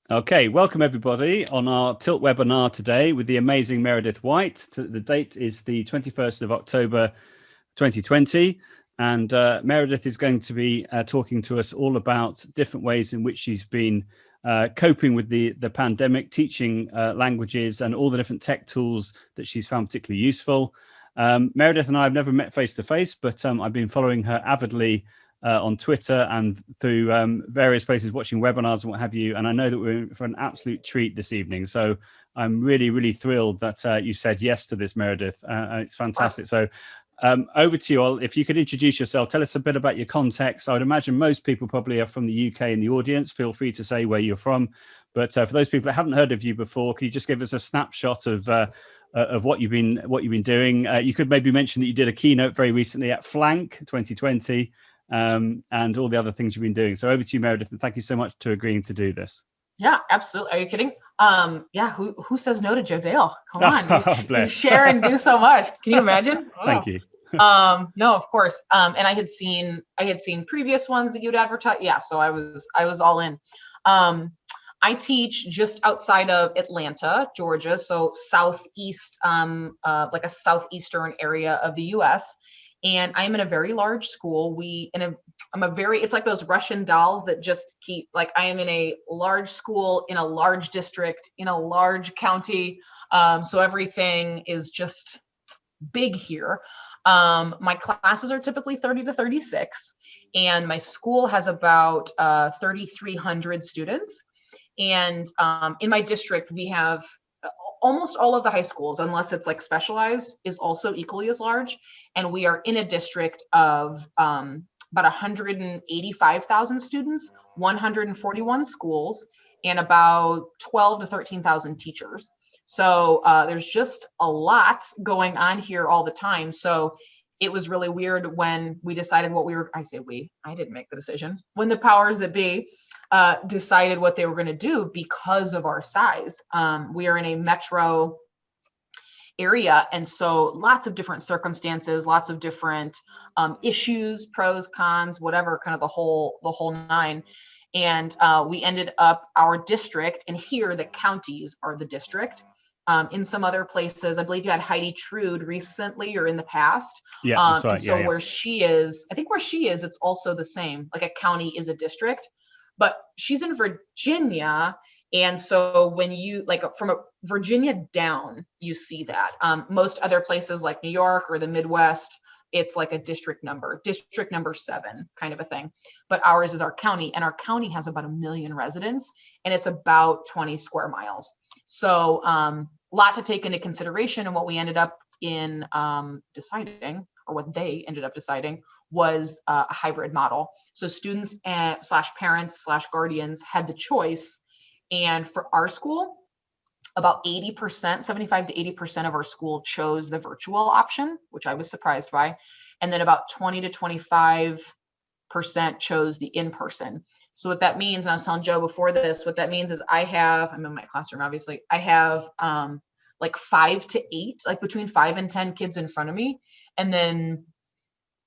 Okay, welcome everybody on our Tilt webinar today with the amazing Meredith White. The date is the 21st of October 2020, and Meredith is going to be talking to us all about different ways in which she's been coping with the pandemic, teaching languages and all the different tech tools that she's found particularly useful. Meredith and I have never met face to face, but I've been following her avidly on Twitter and through various places, watching webinars and what have you. And I know that we're in for an absolute treat this evening. So I'm really, really thrilled that you said yes to this, Meredith. It's fantastic. So over to you all. If you could introduce yourself, tell us a bit about your context. I would imagine most people probably are from the UK in the audience. Feel free to say where you're from. But for those people that haven't heard of you before, can you just give us a snapshot of what you've been doing? You could maybe mention that you did a keynote very recently at Flank 2020. And all the other things you've been doing. So over to you, Meredith, and thank you so much for agreeing to do this. Yeah, absolutely. Are you kidding? Yeah, who says no to Joe Dale? Come on, you share and do so much. Can you imagine? Thank you. No, of course. And I had seen previous ones that you'd advertise. Yeah, so I was all in. I teach just outside of Atlanta, Georgia, so southeast, like a southeastern area of the U.S. And I'm in a very large school. It's like those Russian dolls that just keep, like, I am in a large school, in a large district, in a large county. So everything is just big here. My classes are typically 30 to 36, and my school has about 3,300 students. And in my district, we have almost all of the high schools, unless it's like specialized, is also equally as large. And we are in a district of about 185,000 students, 141 schools, and about 12 to 13,000 teachers. So there's just a lot going on here all the time. So it was really weird when we decided I didn't make the decision. When the powers that be decided what they were going to do because of our size. We are in a metro area, and so lots of different circumstances, lots of different issues, pros, cons, whatever, kind of the whole nine. And we ended up, our district, and here the counties are the district. In some other places, I believe you had Heidi Trude recently or in the past. Yeah, that's right. And so where she is, it's also the same. Like a county is a district, but she's in Virginia. And so when you, like, from Virginia down, you see that. Most other places like New York or the Midwest, it's like a district number 7 kind of a thing. But ours is our county, and our county has about 1 million residents, and it's about 20 square miles. So lot to take into consideration. And what we ended up in deciding, or what they ended up deciding, was a hybrid model. So students / parents / guardians had the choice. And for our school, about 80%, 75 to 80% of our school chose the virtual option, which I was surprised by. And then about 20 to 25% chose the in-person. So what that means, and I was telling Joe before this, what that means is I'm in my classroom, obviously, I have like 5 to 8, like between 5 and 10 kids in front of me, and then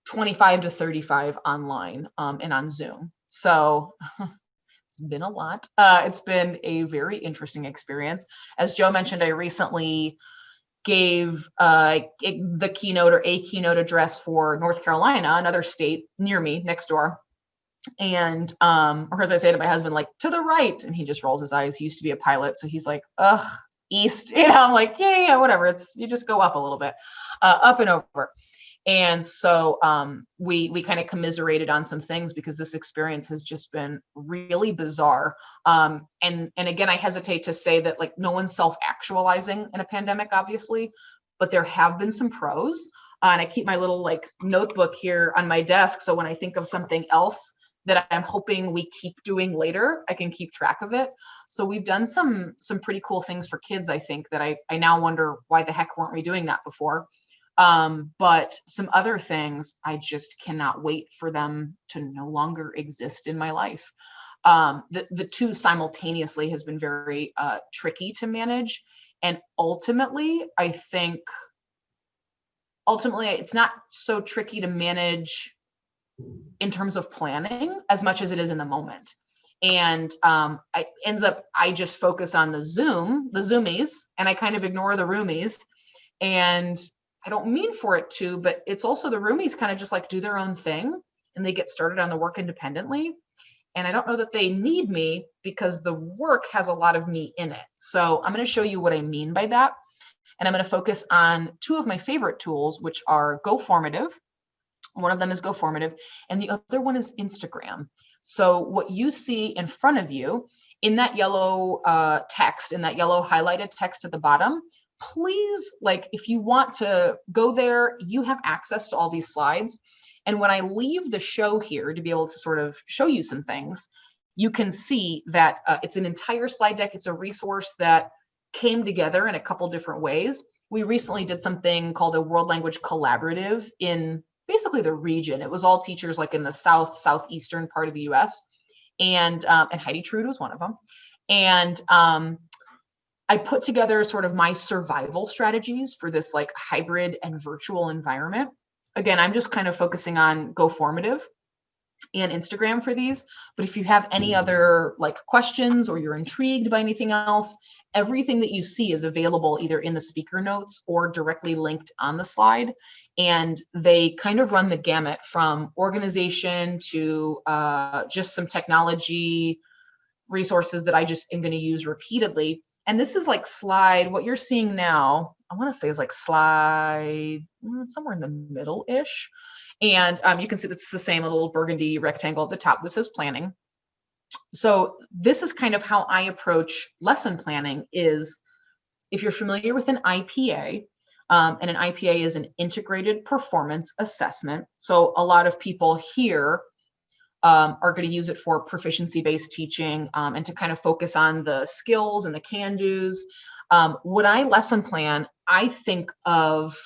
25 to 35 online and on Zoom. So it's been a lot. It's been a very interesting experience. As Joe mentioned, I recently gave the keynote or a keynote address for North Carolina, another state near me, next door. And or as I say to my husband, like, to the right, and he just rolls his eyes. He used to be a pilot, so he's like, ugh, east. I'm like, yeah, whatever. You just go up a little bit, up and over. And so we kind of commiserated on some things, because this experience has just been really bizarre. And again, I hesitate to say that, like, no one's self-actualizing in a pandemic, obviously, but there have been some pros. And I keep my little, like, notebook here on my desk, so when I think of something else that I'm hoping we keep doing later, I can keep track of it. So we've done some pretty cool things for kids, I think, that I now wonder, why the heck weren't we doing that before? But some other things, I just cannot wait for them to no longer exist in my life. The two simultaneously has been very tricky to manage. And ultimately, I think, it's not so tricky to manage in terms of planning as much as it is in the moment. And I just focus on the zoomies, and I kind of ignore the roomies. And I don't mean for it to, but it's also the roomies kind of just like do their own thing and they get started on the work independently. And I don't know that they need me because the work has a lot of me in it. So I'm going to show you what I mean by that. And I'm going to focus on two of my favorite tools, which are Formative. One of them is Formative, and the other one is Instagram. So what you see in front of you in that yellow text, in that yellow highlighted text at the bottom, please, like, if you want to go there, you have access to all these slides. And when I leave the show here to be able to sort of show you some things, you can see that it's an entire slide deck. It's a resource that came together in a couple different ways. We recently did something called a World Language Collaborative in basically the region. It was all teachers like in the southeastern part of the US. And Heidi Trude was one of them. And I put together sort of my survival strategies for this like hybrid and virtual environment. Again, I'm just kind of focusing on Formative and Instagram for these. But if you have any other like questions or you're intrigued by anything else, everything that you see is available either in the speaker notes or directly linked on the slide. And they kind of run the gamut from organization to just some technology resources that I just am going to use repeatedly. And this is like slide, what you're seeing now, I want to say is like slide somewhere in the middle-ish. And you can see it's the same little burgundy rectangle at the top. This is planning. So this is kind of how I approach lesson planning is, if you're familiar with an IPA, and an IPA is an integrated performance assessment. So a lot of people here are going to use it for proficiency-based teaching and to kind of focus on the skills and the can-dos. When I lesson plan, I think of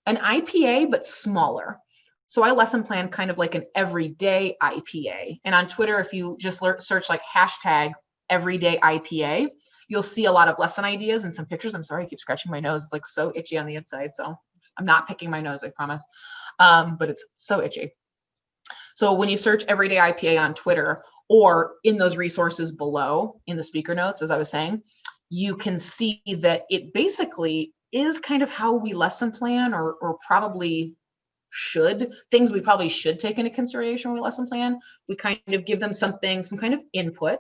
an IPA, but smaller. So I lesson plan kind of like an everyday IPA. And on Twitter, if you just search like hashtag everyday IPA, you'll see a lot of lesson ideas and some pictures. I'm sorry, I keep scratching my nose. It's like so itchy on the inside. So I'm not picking my nose, I promise. But it's so itchy. So when you search everyday IPA on Twitter or in those resources below in the speaker notes, as I was saying, you can see that it basically is kind of how we lesson plan or probably should, things we probably should take into consideration when we lesson plan. We kind of give them something, some kind of input,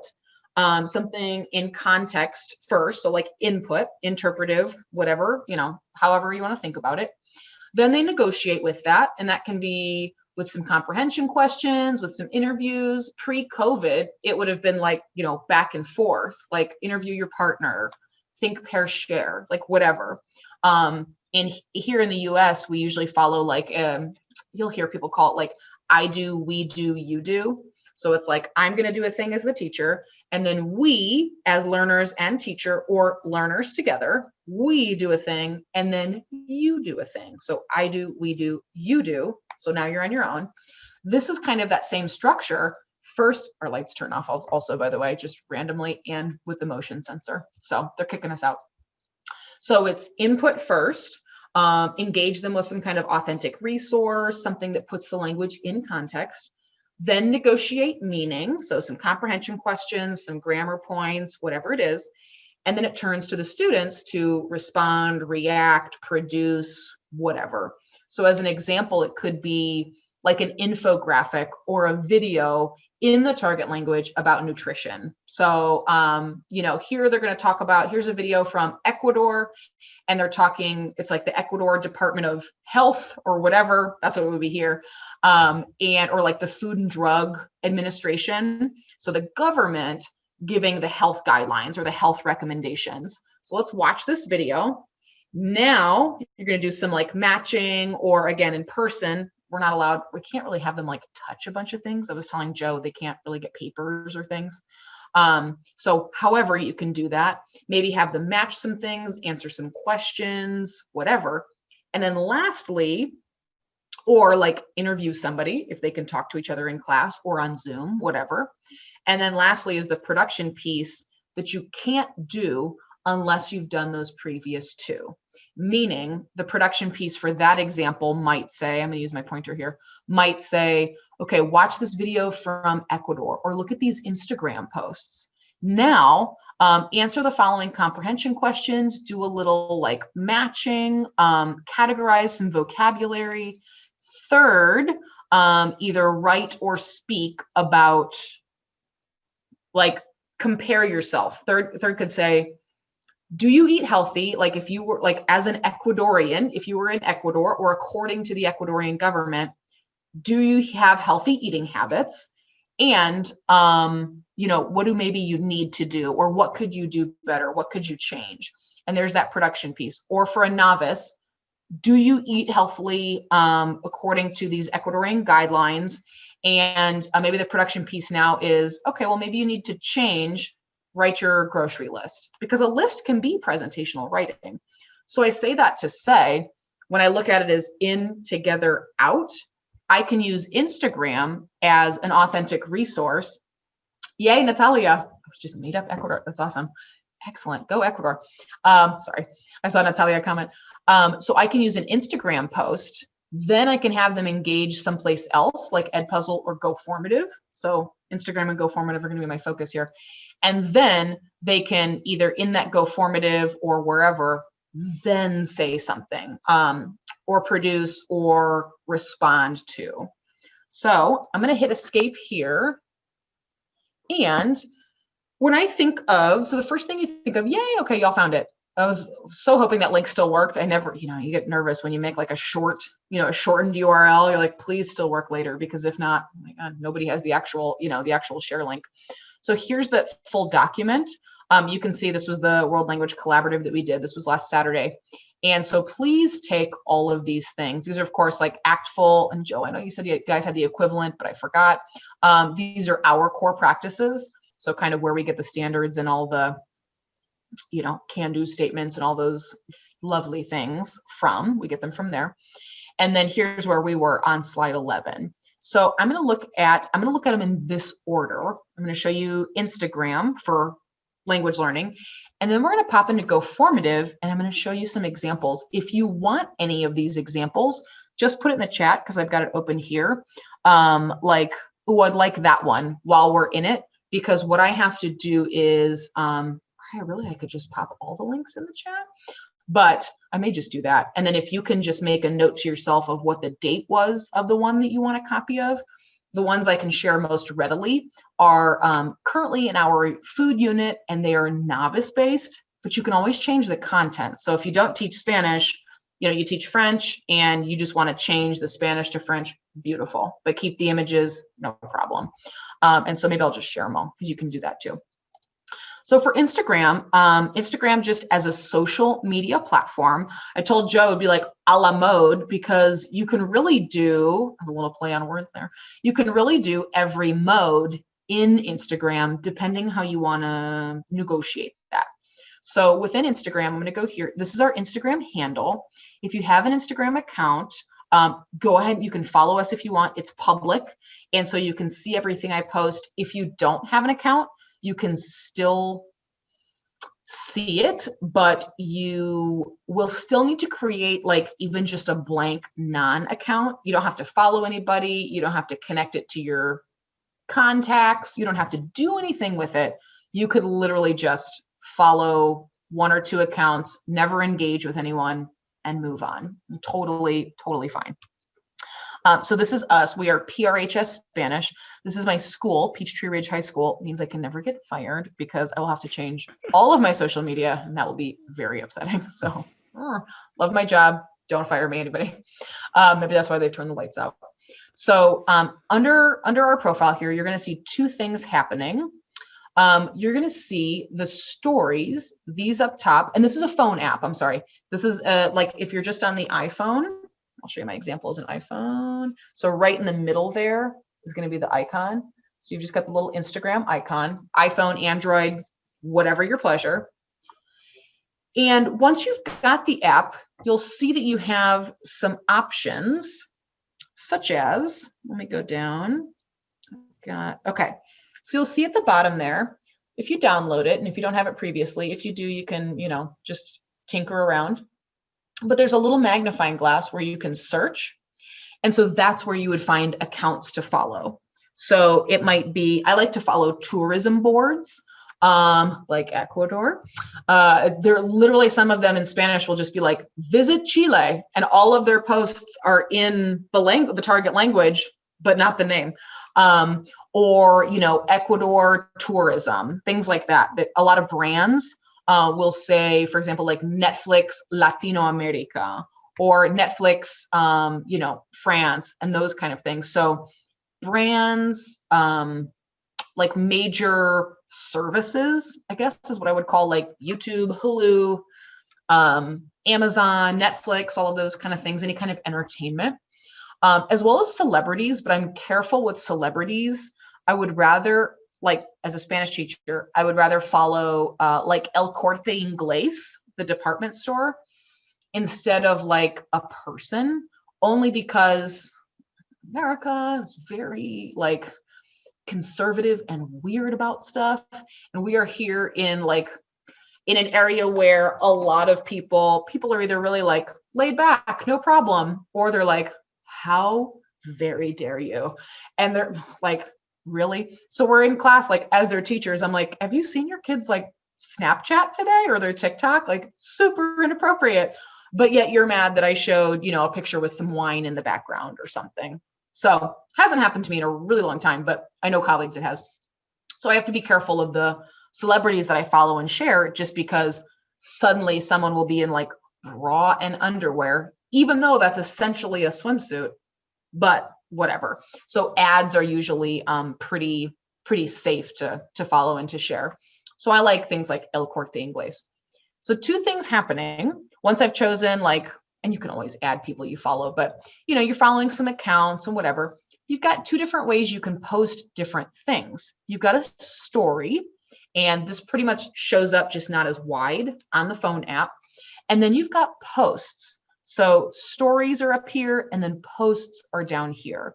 something in context first. So like input, interpretive, whatever, however you want to think about it. Then they negotiate with that. And that can be with some comprehension questions, with some interviews. Pre-COVID, it would have been like, back and forth, like interview your partner, think, pair, share, like whatever. And here in the US, we usually follow like, you'll hear people call it like, I do, we do, you do. So it's like, I'm going to do a thing as the teacher. And then we as learners and teacher or learners together, we do a thing. And then you do a thing. So I do, we do, you do. So now you're on your own. This is kind of that same structure. First, our lights turn off also, by the way, just randomly and with the motion sensor. So they're kicking us out. So it's input first, engage them with some kind of authentic resource, something that puts the language in context, then negotiate meaning. So some comprehension questions, some grammar points, whatever it is. And then it turns to the students to respond, react, produce, whatever. So as an example, it could be like an infographic or a video in the target language about nutrition. So, here they're going to talk about, here's a video from Ecuador, and they're talking, it's like the Ecuador Department of Health or whatever, that's what it would be here, or like the Food and Drug Administration. So the government giving the health guidelines or the health recommendations. So let's watch this video. Now you're going to do some like matching, or again, in person, we're not allowed, we can't really have them like touch a bunch of things. I was telling Joe, they can't really get papers or things. So however you can do that, maybe have them match some things, answer some questions, whatever. And then lastly, or like interview somebody if they can talk to each other in class or on Zoom, whatever. And then lastly is the production piece that you can't do unless you've done those previous two. Meaning the production piece for that example might say, I'm going to use my pointer here, might say, okay, watch this video from Ecuador, or look at these Instagram posts. Now, answer the following comprehension questions, do a little like matching, categorize some vocabulary. Third, either write or speak about, like, compare yourself. Third could say, do you eat healthy? Like if you were like as an Ecuadorian, if you were in Ecuador or according to the Ecuadorian government, do you have healthy eating habits? And, what do maybe you need to do, or what could you do better? What could you change? And there's that production piece. Or for a novice, do you eat healthily according to these Ecuadorian guidelines? And maybe the production piece now is, okay, well, maybe you need to change, write your grocery list, because a list can be presentational writing. So I say that to say, when I look at it as in, together, out, I can use Instagram as an authentic resource. Yay, Natalia. I just made up Ecuador. That's awesome. Excellent. Go Ecuador. Sorry, I saw Natalia comment. So I can use an Instagram post. Then I can have them engage someplace else, like Edpuzzle or Go Formative. So Instagram and Go Formative are going to be my focus here. And then they can either in that Go Formative or wherever, then say something, or produce or respond to. So I'm going to hit escape here. And when I think of, so the first thing you think of, yay, okay, y'all found it. I was so hoping that link still worked. I never, you get nervous when you make like a short, a shortened URL. You're like, please still work later, because if not, oh my God, nobody has the actual, the actual share link. So here's the full document. You can see this was the World Language Collaborative that we did. This was last Saturday. And so please take all of these things. These are, of course, like ACTFL. And Joe, I know you said you guys had the equivalent, but I forgot. These are our core practices. So kind of where we get the standards and all the, can-do statements and all those lovely things from. We get them from there. And then here's where we were on slide 11. So I'm going to look at them in this order. I'm going to show you Instagram for language learning. And then we're going to pop into Go Formative, and I'm going to show you some examples. If you want any of these examples, just put it in the chat, because I've got it open here. Like, oh, I'd like that one while we're in it, because what I have to do is, I could just pop all the links in the chat, but I may just do that. And then if you can just make a note to yourself of what the date was of the one that you want a copy of. The ones I can share most readily are currently in our food unit, and they are novice based, but you can always change the content. So if you don't teach Spanish, you teach French and you just want to change the Spanish to French, beautiful, but keep the images, no problem. And so maybe I'll just share them all, because you can do that too. So for Instagram, Instagram just as a social media platform, I told Joe it'd be like a la mode, because you can really do, as a little play on words there, you can really do every mode in Instagram, depending how you want to negotiate that. So within Instagram, I'm going to go here. This is our Instagram handle. If you have an Instagram account, go ahead. You can follow us if you want. It's public. And so you can see everything I post. If you don't have an account, you can still see it, but you will still need to create like even just a blank non-account. You don't have to follow anybody. You don't have to connect it to your contacts. You don't have to do anything with it. You could literally just follow one or two accounts, never engage with anyone, and move on. Totally, totally fine. So this is us. We are PRHS Spanish. This is my school, Peachtree Ridge High School. It means I can never get fired, because I will have to change all of my social media, and that will be very upsetting. So love my job. Don't fire me, anybody. Maybe that's why they turn the lights out. So under our profile here, you're going to see two things happening. You're going to see the stories, these up top, and this is a phone app. I'm sorry. This is like if you're just on the iPhone. I'll show you my example as an iPhone. So right in the middle there is going to be the icon. So you've just got the little Instagram icon, iPhone, Android, whatever your pleasure. And once you've got the app, you'll see that you have some options, such as, let me go down. Okay. So you'll see at the bottom there, if you download it, and if you don't have it previously, if you do, you can, just tinker around. but there's a little magnifying glass where you can search. And so that's where you would find accounts to follow. So it might be, I like to follow tourism boards, like Ecuador. There literally, some of them in Spanish will just be like, visit Chile. And all of their posts are in the target language, but not the name. Or, Ecuador tourism, things like that. That a lot of brands will say, for example, like Netflix Latino America, or Netflix, France, and those kind of things. So brands, like major services, I guess is what I would call, like YouTube, Hulu, Amazon, Netflix, all of those kind of things, any kind of entertainment, as well as celebrities. But I'm careful with celebrities. I would rather, like, as a Spanish teacher, I would rather follow like El Corte Inglés, the department store, instead of like a person, only because America is very like conservative and weird about stuff. And we are here in an area where a lot of people are either really like laid back, no problem, or they're like, how very dare you? And they're like, really? So we're in class, like, as their teachers, I'm like, have you seen your kids like Snapchat today or their TikTok? Like, super inappropriate. But yet you're mad that I showed, a picture with some wine in the background or something. So hasn't happened to me in a really long time, but I know colleagues it has. So I have to be careful of the celebrities that I follow and share, just because suddenly someone will be in like bra and underwear, even though that's essentially a swimsuit, but whatever. So ads are usually pretty safe to follow and to share. So I like things like El Corte Inglés. So two things happening once I've chosen, like, and you can always add people you follow, but you're following some accounts and whatever. You've got two different ways you can post different things. You've got a story, and this pretty much shows up, just not as wide, on the phone app. And then you've got posts. So stories are up here, and then posts are down here.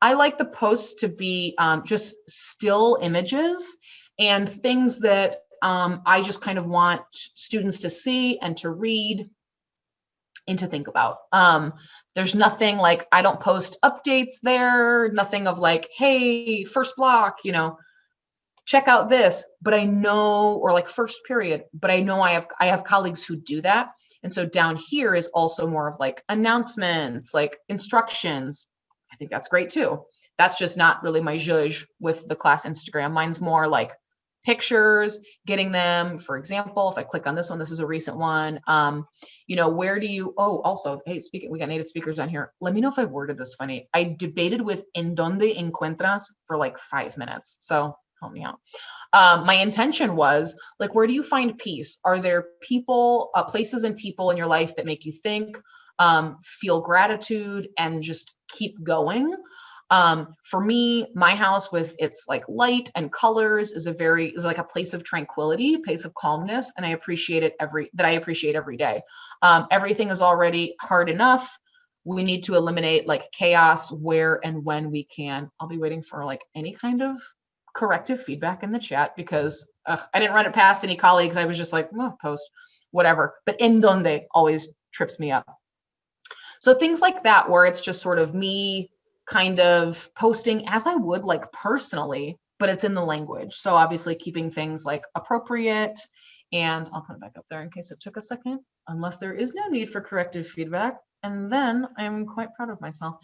I like the posts to be just still images and things that I just kind of want students to see and to read and to think about. There's nothing like, I don't post updates there, nothing of like, hey, first block, check out this, but I know, or like first period, but I know I have colleagues who do that. And so down here is also more of like announcements, like instructions. I think that's great too. That's just not really my zhuzh with the class Instagram. Mine's more like pictures, getting them. For example, if I click on this one, this is a recent one. Where do you, also, hey, we got native speakers on here. Let me know if I worded this funny. I debated with en donde encuentras for like 5 minutes. So help me out. My intention was like, where do you find peace? Are there people, places and people in your life that make you think, feel gratitude, and just keep going? For me, my house with its like light and colors is like a place of tranquility, place of calmness. And I appreciate every day. Everything is already hard enough. We need to eliminate like chaos where and when we can. I'll be waiting for like any kind of corrective feedback in the chat, because I didn't run it past any colleagues. I was just like, post, whatever. But en donde always trips me up. So things like that, where it's just sort of me kind of posting as I would like personally, but it's in the language. So obviously keeping things like appropriate, and I'll put it back up there in case it took a second, unless there is no need for corrective feedback. And then I'm quite proud of myself.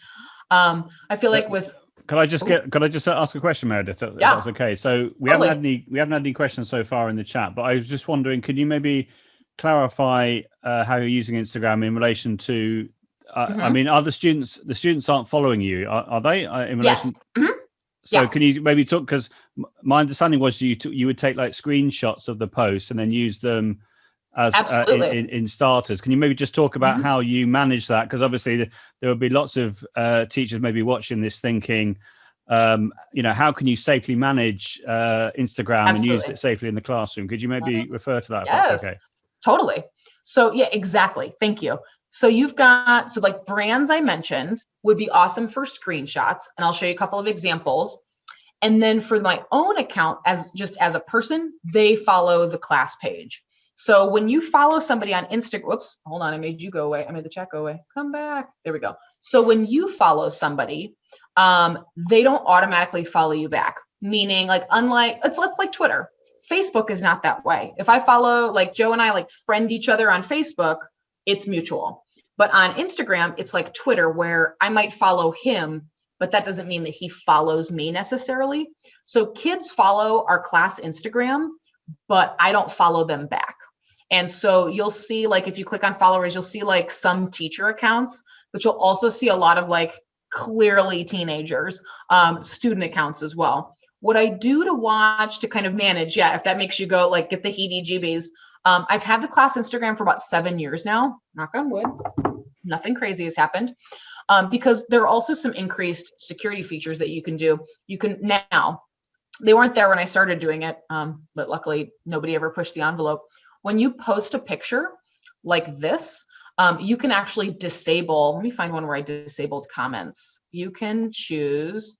I feel like with, could I just ask a question, Meredith? If that's okay. So we haven't had any questions so far in the chat, but I was just wondering, could you maybe clarify how you're using Instagram in relation to I mean, are the students aren't following you, are they, in relation? Yes. So can you maybe talk, because my understanding was you would take like screenshots of the posts and then use them as in starters. Can you maybe just talk about how you manage that? Because obviously there will be lots of teachers maybe watching this thinking, how can you safely manage Instagram and use it safely in the classroom? Could you maybe refer to that if that's okay? Totally. So yeah, exactly. Thank you. So you've got, like brands I mentioned would be awesome for screenshots, and I'll show you a couple of examples. And then for my own account, as a person, they follow the class page. So when you follow somebody on Instagram, whoops, hold on, I made you go away. I made the chat go away. Come back. There we go. So when you follow somebody, they don't automatically follow you back. Meaning, like, unlike it's like Twitter. Facebook is not that way. If I follow, like Joe and I like friend each other on Facebook, it's mutual. But on Instagram, it's like Twitter, where I might follow him, but that doesn't mean that he follows me necessarily. So kids follow our class Instagram, but I don't follow them back. And so you'll see, like, if you click on followers, you'll see like some teacher accounts, but you'll also see a lot of like clearly teenagers, student accounts as well. What I do to watch to kind of manage, yeah, if that makes you go like get the heebie-jeebies, I've had the class Instagram for about 7 years now. Knock on wood, nothing crazy has happened. Because there are also some increased security features that you can do. You can now, they weren't there when I started doing it, but luckily nobody ever pushed the envelope. When you post a picture like this, you can actually disable, let me find one where I disabled comments. You can choose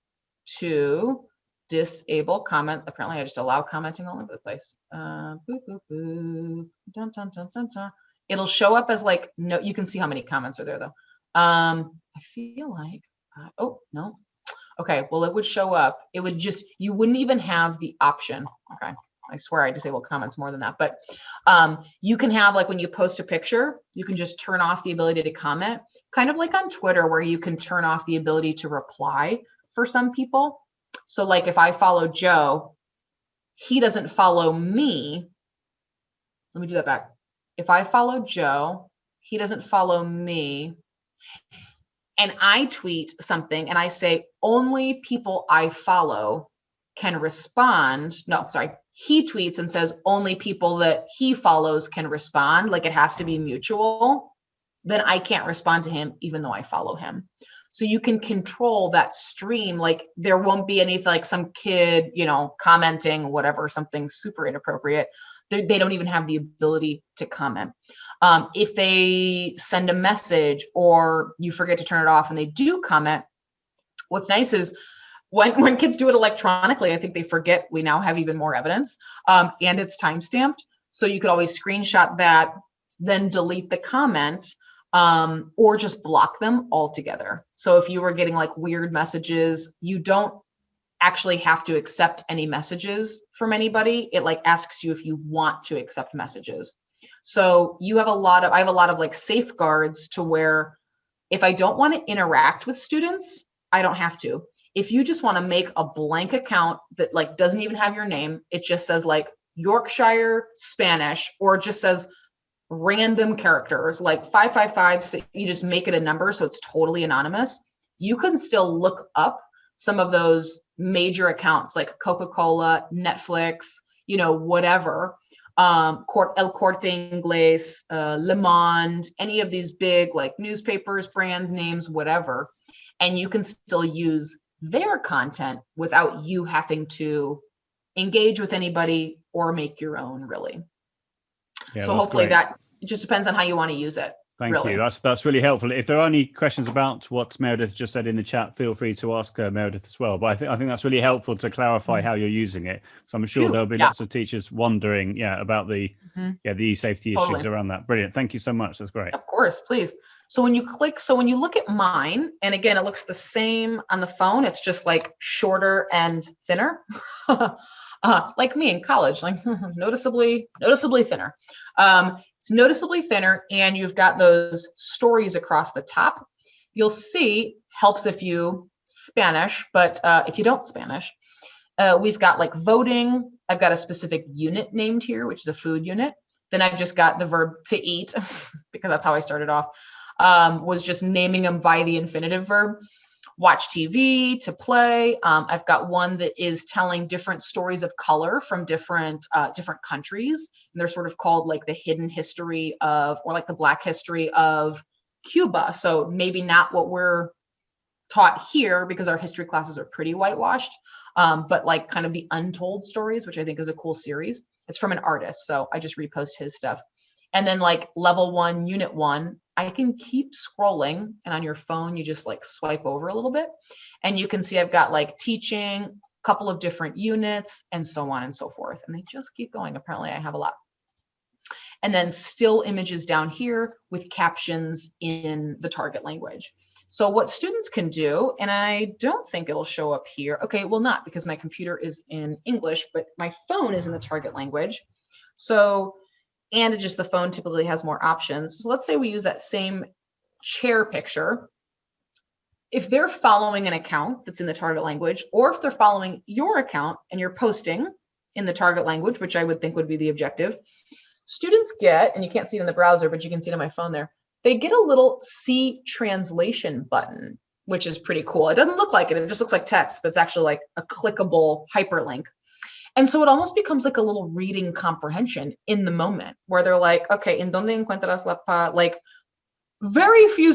to disable comments. Apparently I just allow commenting all over the place. Boop, boop, boop. Dun, dun, dun, dun, dun. It'll show up as like, no, you can see how many comments are there though. I feel like, oh, no. Okay, well, it would show up. It would just, you wouldn't even have the option. Okay, I swear I disabled comments more than that. But you can have, like, when you post a picture, you can just turn off the ability to comment, kind of like on Twitter, where you can turn off the ability to reply for some people. So like if I follow Joe, he doesn't follow me. Let me do that back. If I follow Joe, he doesn't follow me. And I tweet something and I say, only people I follow can respond. No, sorry. He tweets and says only people that he follows can respond. Like it has to be mutual. Then I can't respond to him, even though I follow him. So you can control that stream. Like there won't be anything like some kid, you know, commenting, whatever, something super inappropriate. They don't even have the ability to comment. If they send a message or you forget to turn it off and they do comment, what's nice is when kids do it electronically, I think they forget we now have even more evidence, and it's timestamped. So you could always screenshot that, then delete the comment, or just block them altogether. So if you were getting like weird messages, you don't actually have to accept any messages from anybody. It like asks you if you want to accept messages. So you have I have a lot of like safeguards to where if I don't want to interact with students, I don't have to. If you just want to make a blank account that like doesn't even have your name, it just says like Yorkshire Spanish, or it just says random characters like 555, so you just make it a number so it's totally anonymous. You can still look up some of those major accounts like Coca-Cola, Netflix, you know, whatever, El Corte Inglés, Le Monde, any of these big like newspapers, brands, names, whatever. And you can still use their content without you having to engage with anybody or make your own, really. Yeah, so hopefully great. That it just depends on how you want to use it. Thank you. That's really helpful. If there are any questions about what Meredith just said in the chat, feel free to ask Meredith as well. But I think that's really helpful to clarify how you're using it. So I'm sure there'll be lots of teachers wondering, about the the safety issues around that. Brilliant. Thank you so much. That's great. Of course, please. So when you look at mine, and again, it looks the same on the phone. It's just like shorter and thinner, like me in college, like noticeably thinner. It's noticeably thinner, and you've got those stories across the top. You'll see helps if you Spanish, but if you don't Spanish, we've got like voting. I've got a specific unit named here, which is a food unit. Then I've just got the verb to eat because that's how I started off, was just naming them by the infinitive verb. Watch TV, to play. I've got one that is telling different stories of color from different countries. And they're sort of called like the hidden history of, or like the Black history of Cuba. So maybe not what we're taught here because our history classes are pretty whitewashed, but like kind of the untold stories, which I think is a cool series. It's from an artist, so I just repost his stuff. And then like level 1, unit 1, I can keep scrolling, and on your phone, you just like swipe over a little bit and you can see I've got like teaching, a couple of different units, and so on and so forth. And they just keep going. Apparently I have a lot. and then still images down here with captions in the target language. So what students can do, and I don't think it'll show up here. Okay, well not, because my computer is in English, but my phone is in the target language. So, and just the phone typically has more options. So let's say we use that same chair picture. If they're following an account that's in the target language, or if they're following your account and you're posting in the target language, which I would think would be the objective, students get, and you can't see it in the browser, but you can see it on my phone there, they get a little C translation button, which is pretty cool. It doesn't look like it, it just looks like text, but it's actually like a clickable hyperlink. And so it almost becomes like a little reading comprehension in the moment, where they're like, okay, ¿en dónde encuentras la like, very few,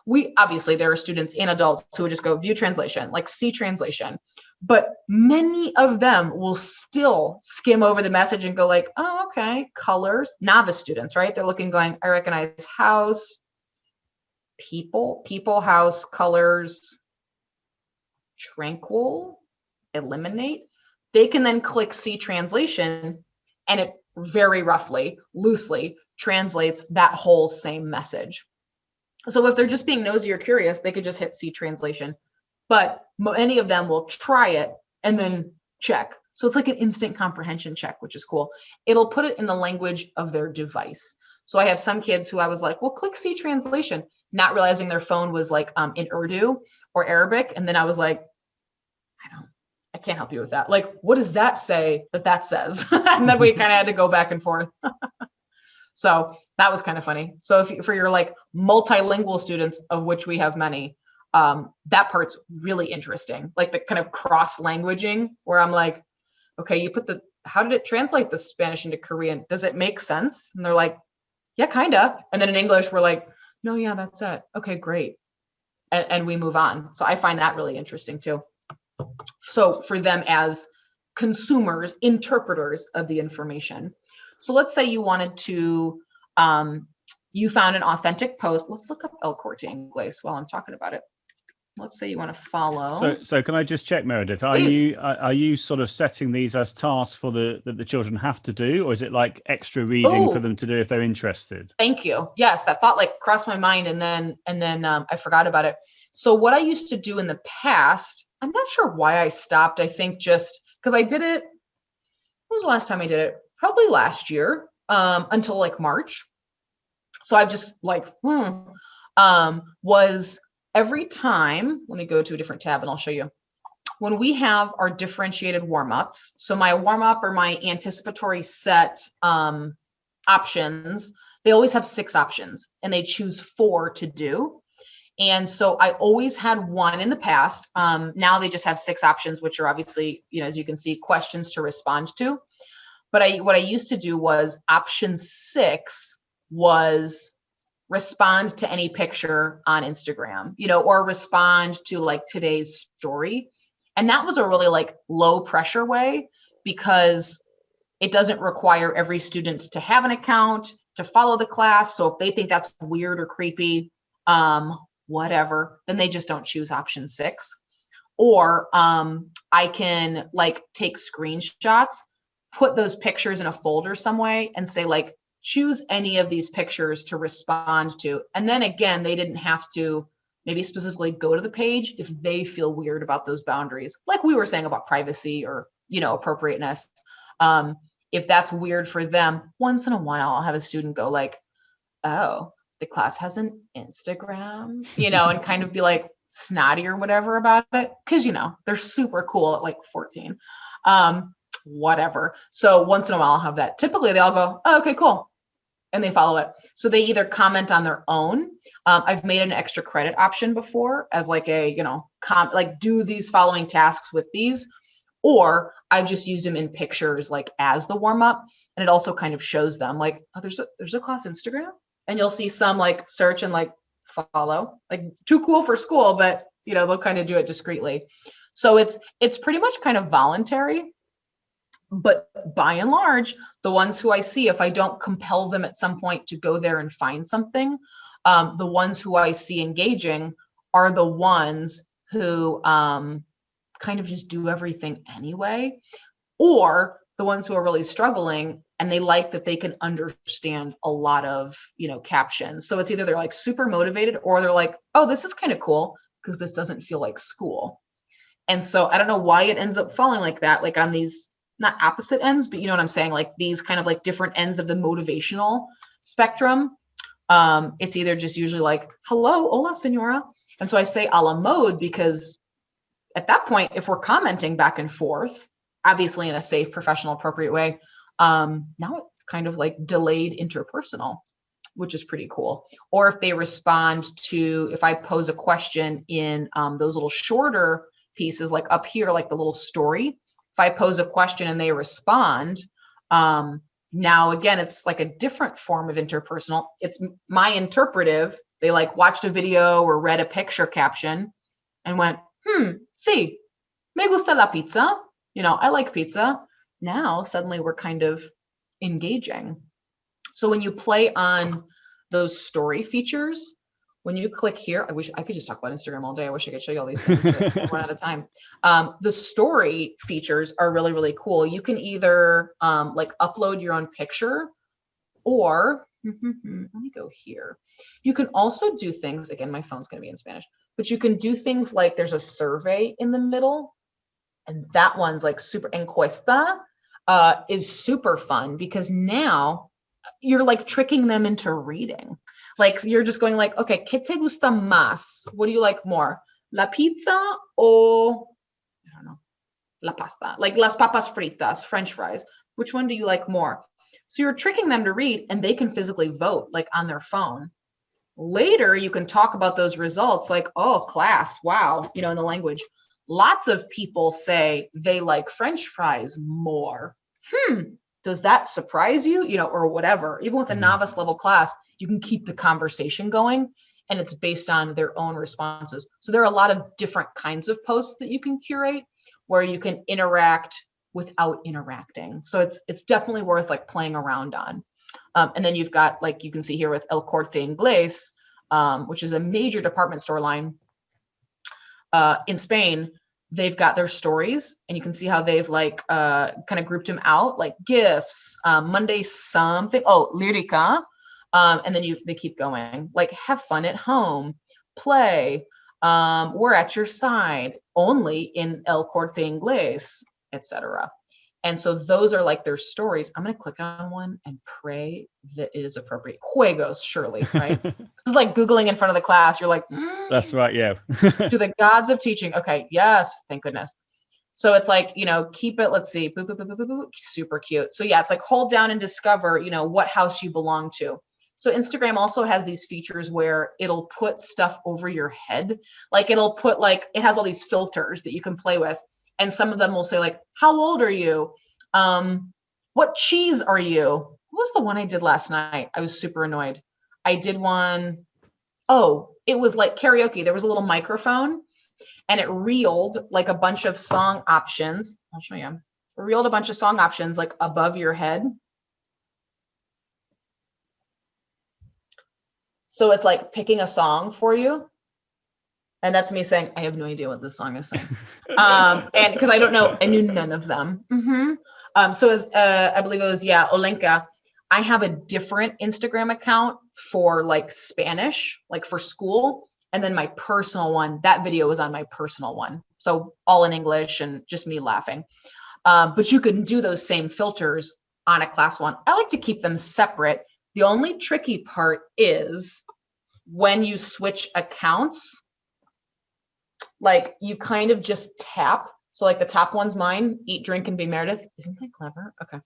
we obviously there are students and adults who would just go view translation, like see translation, but many of them will still skim over the message and go like, oh, okay, colors, novice students, right? They're looking, going, I recognize house, people, house, colors, tranquil, eliminate. They can then click see translation, and it very roughly, loosely translates that whole same message. So if they're just being nosy or curious, they could just hit see translation, but many of them will try it and then check. So it's like an instant comprehension check, which is cool. It'll put it in the language of their device. So I have some kids who I was like, well, click see translation, not realizing their phone was like in Urdu or Arabic. And then I was like, I can't help you with that. Like, what does that say that says? And then we kind of had to go back and forth. So that was kind of funny. So if for your like multilingual students, of which we have many, that part's really interesting. Like the kind of cross languaging, where I'm like, okay, you put how did it translate the Spanish into Korean? Does it make sense? And they're like, yeah, kind of. And then in English, we're like, no, yeah, that's it. Okay, great. And we move on. So I find that really interesting too. So for them as consumers, interpreters of the information. So let's say you wanted to, you found an authentic post. Let's look up El Corte Inglés while I'm talking about it. Let's say you want to follow. So can I just check, Meredith? Are you sort of setting these as tasks for that the children have to do, or is it like extra reading for them to do if they're interested? Thank you. Yes, that thought like crossed my mind, and then I forgot about it. So what I used to do in the past, I'm not sure why I stopped. I think just because I did it. When was the last time I did it? Probably last year, until like March. So I've just like, was every time, let me go to a different tab and I'll show you. When we have our differentiated warm-ups, so my warm-up or my anticipatory set options, they always have 6 options and they choose 4 to do. And so I always had 1 in the past. Now they just have 6 options, which are obviously, as you can see, questions to respond to. But what I used to do was option 6 was respond to any picture on Instagram, or respond to like today's story. And that was a really like low pressure way, because it doesn't require every student to have an account to follow the class. So if they think that's weird or creepy, whatever, then they just don't choose option 6. Or I can like take screenshots, put those pictures in a folder some way, and say like, choose any of these pictures to respond to. And then again, they didn't have to maybe specifically go to the page if they feel weird about those boundaries, like we were saying about privacy or, appropriateness. If that's weird for them, once in a while, I'll have a student go like, oh, the class has an Instagram, and kind of be like snotty or whatever about it. Cause they're super cool at like 14. Whatever. So once in a while I'll have that. Typically they all go, oh, okay, cool. And they follow it. So they either comment on their own. I've made an extra credit option before as like a, like do these following tasks with these, or I've just used them in pictures, like as the warm up. And it also kind of shows them like, oh, there's a class Instagram, and you'll see some like search and like follow, like too cool for school, but they'll kind of do it discreetly. So it's pretty much kind of voluntary. But by and large, the ones who I see, if I don't compel them at some point to go there and find something, the ones who I see engaging are the ones who kind of just do everything anyway, or the ones who are really struggling, and they like that they can understand a lot of, captions. So it's either they're like super motivated, or they're like, oh, this is kind of cool because this doesn't feel like school. And so I don't know why it ends up falling like that, like on these, not opposite ends, but you know what I'm saying? Like these kind of like different ends of the motivational spectrum. It's either just usually like, hello, hola, senora. And so I say a la mode because at that point, if we're commenting back and forth, obviously in a safe, professional, appropriate way, now it's kind of like delayed interpersonal, which is pretty cool. Or if they respond to, if I pose a question in those little shorter pieces, like up here, like the little story, if I pose a question and they respond, now again, it's like a different form of interpersonal. It's my interpretive. They like watched a video or read a picture caption and went, sí, me gusta la pizza. I like pizza. Now suddenly we're kind of engaging. So when you play on those story features, when you click here, I wish I could just talk about Instagram all day. I wish I could show you all these things, but I run out of time. The story features are really, really cool. You can either like upload your own picture, or let me go here. You can also do things, again, my phone's going to be in Spanish, but you can do things like there's a survey in the middle, and that one's like super encuesta, is super fun because now you're like tricking them into reading. Like you're just going like, okay, ¿qué te gusta más? What do you like more? La pizza or, I don't know, la pasta, like las papas fritas, French fries. Which one do you like more? So you're tricking them to read, and they can physically vote like on their phone. Later, you can talk about those results like, oh, class, wow, in the language. Lots of people say they like French fries more. Does that surprise you? Or whatever. Even with a novice level class, you can keep the conversation going, and it's based on their own responses. So there are a lot of different kinds of posts that you can curate where you can interact without interacting. So it's definitely worth like playing around on. And then you've got, like you can see here with El Corte Inglés, which is a major department store line in Spain. They've got their stories, and you can see how they've like kind of grouped them out, like gifts, Monday something, Lyrica, and then they keep going, like have fun at home, play, we're at your side, only in El Corte Inglés, etc. And so those are like their stories. I'm going to click on one and pray that it is appropriate. Juegos, surely, right? This is like Googling in front of the class. You're like, That's right. Yeah. to the gods of teaching. Okay. Yes. Thank goodness. So it's like, keep it, let's see, boop, boop, boop, boop, boop, super cute. So yeah, it's like hold down and discover, what house you belong to. So Instagram also has these features where it'll put stuff over your head. Like it'll put like, it has all these filters that you can play with. And some of them will say like, how old are you? What cheese are you? What was the one I did last night? I was super annoyed. I did one. Oh, it was like karaoke. There was a little microphone, and it reeled like a bunch of song options. I'll show you. It reeled a bunch of song options like above your head. So it's like picking a song for you. And that's me saying, I have no idea what this song is saying. And because I knew none of them. So as I believe it was, Olenka, I have a different Instagram account for like Spanish, like for school. And then my personal one, that video was on my personal one. So all in English and just me laughing. But you can do those same filters on a class one. I like to keep them separate. The only tricky part is when you switch accounts, like you kind of just tap. So like the top one's mine, eat, drink, and be Meredith. Isn't that clever? Okay.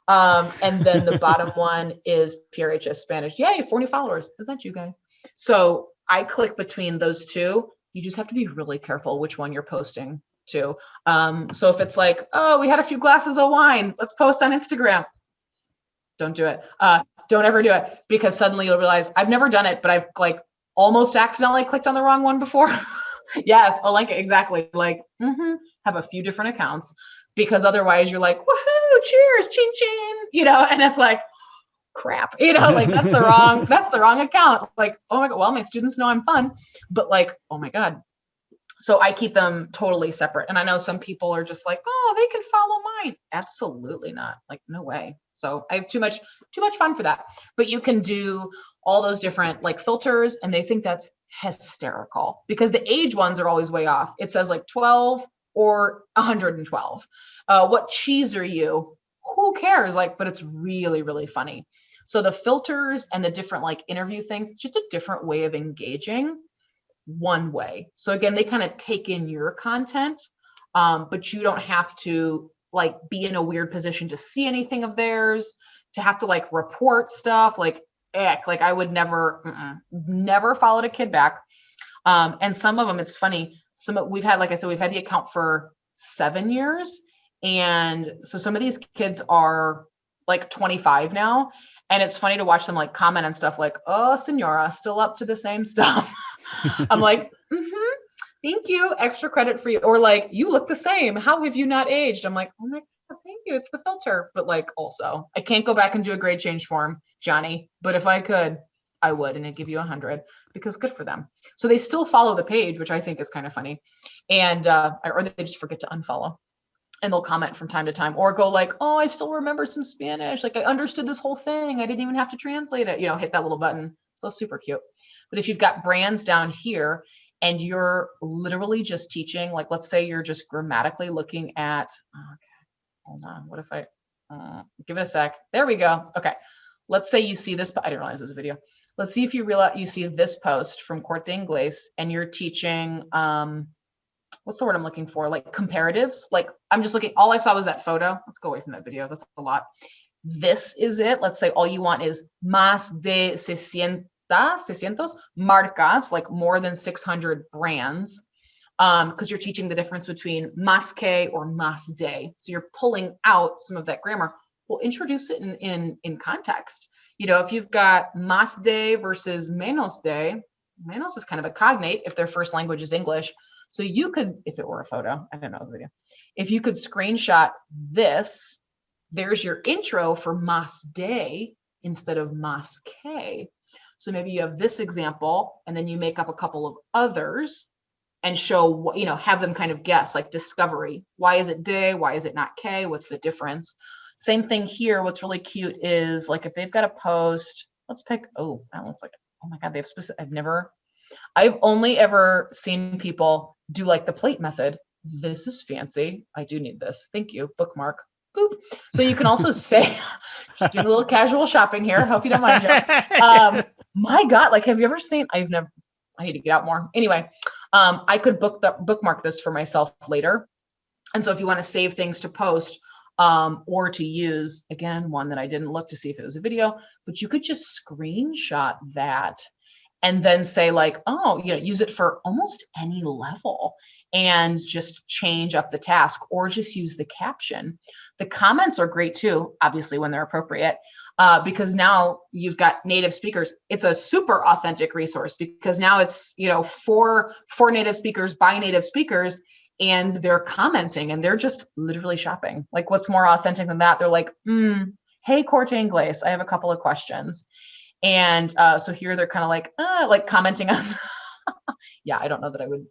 And then the bottom one is PRHS Spanish. Yay, 40 followers. Is that you guys? So I click between those two. You just have to be really careful which one you're posting to. So if it's like, oh, we had a few glasses of wine, let's post on Instagram. Don't do it. Don't ever do it, because suddenly you'll realize I've never done it, but I've like almost accidentally clicked on the wrong one before. Yes, Olenka, exactly. Like, have a few different accounts, because otherwise you're like, woohoo, cheers, chin chin, and it's like, crap, like that's the wrong account. Like, oh my God, well, my students know I'm fun, but like, oh my God. So I keep them totally separate. And I know some people are just like, oh, they can follow mine. Absolutely not. Like, no way. So I have too much fun for that. But you can do all those different like filters, and they think that's hysterical because the age ones are always way off. It says like 12 or 112. What cheese are you? Who cares? Like, but it's really, really funny. So the filters and the different like interview things, just a different way of engaging one way. So again, they kind of take in your content, but you don't have to like be in a weird position to see anything of theirs, to have to like report stuff. Like, like I would never followed a kid back. And some of them, it's funny. We've had, like I said, we've had the account for 7 years. And so some of these kids are like 25 now. And it's funny to watch them like comment on stuff like, oh, senora, still up to the same stuff. I'm like, thank you. Extra credit for you. Or like, you look the same. How have you not aged? I'm like, oh my God, thank you. It's the filter. But like, also, I can't go back and do a grade change form, Johnny. But if I could, I would, and it'd give you 100 because good for them. So they still follow the page, which I think is kind of funny. And, or they just forget to unfollow. And they'll comment from time to time or go like, oh, I still remember some Spanish. Like I understood this whole thing. I didn't even have to translate it, hit that little button. So super cute. But if you've got brands down here and you're literally just teaching, like, let's say you're just grammatically looking at, okay, hold on. What if I give it a sec? There we go. Okay. Let's say you see this, I didn't realize it was a video. Let's see if you realize you see this post from Corte Inglés and you're teaching, what's the word I'm looking for? Like comparatives. Like I'm just looking, all I saw was that photo. Let's go away from that video. That's a lot. This is it. Let's say all you want is más de 600 marcas, like more than 600 brands. Because you're teaching the difference between más que or más de. So you're pulling out some of that grammar. Well, introduce it in context. If you've got más de versus menos de, menos is kind of a cognate if their first language is English. So you could, if it were a photo, I don't know the video, if you could screenshot this, there's your intro for más de instead of más que. So maybe you have this example and then you make up a couple of others and show, have them kind of guess, like discovery. Why is it de? Why is it not que? What's the difference? Same thing here. What's really cute is like if they've got a post, let's pick, oh, that looks like, oh my God, they have specific, I've only ever seen people do like the plate method. This is fancy. I do need this. Thank you. Bookmark. Boop. So you can also say, just doing a little casual shopping here. Hope you don't mind, Joe. My God, like, have you ever seen, I need to get out more. Anyway, I could bookmark this for myself later. And so if you want to save things to post or to use, again, one that I didn't look to see if it was a video, but you could just screenshot that and then say like, oh, use it for almost any level and just change up the task or just use the caption. The comments are great too, obviously when they're appropriate, because now you've got native speakers. It's a super authentic resource because now it's, for native speakers by native speakers, and they're commenting and they're just literally shopping. Like what's more authentic than that? They're like, hey, Corte Inglés, I have a couple of questions. And so here they're kind of like commenting on, yeah, I don't know that I would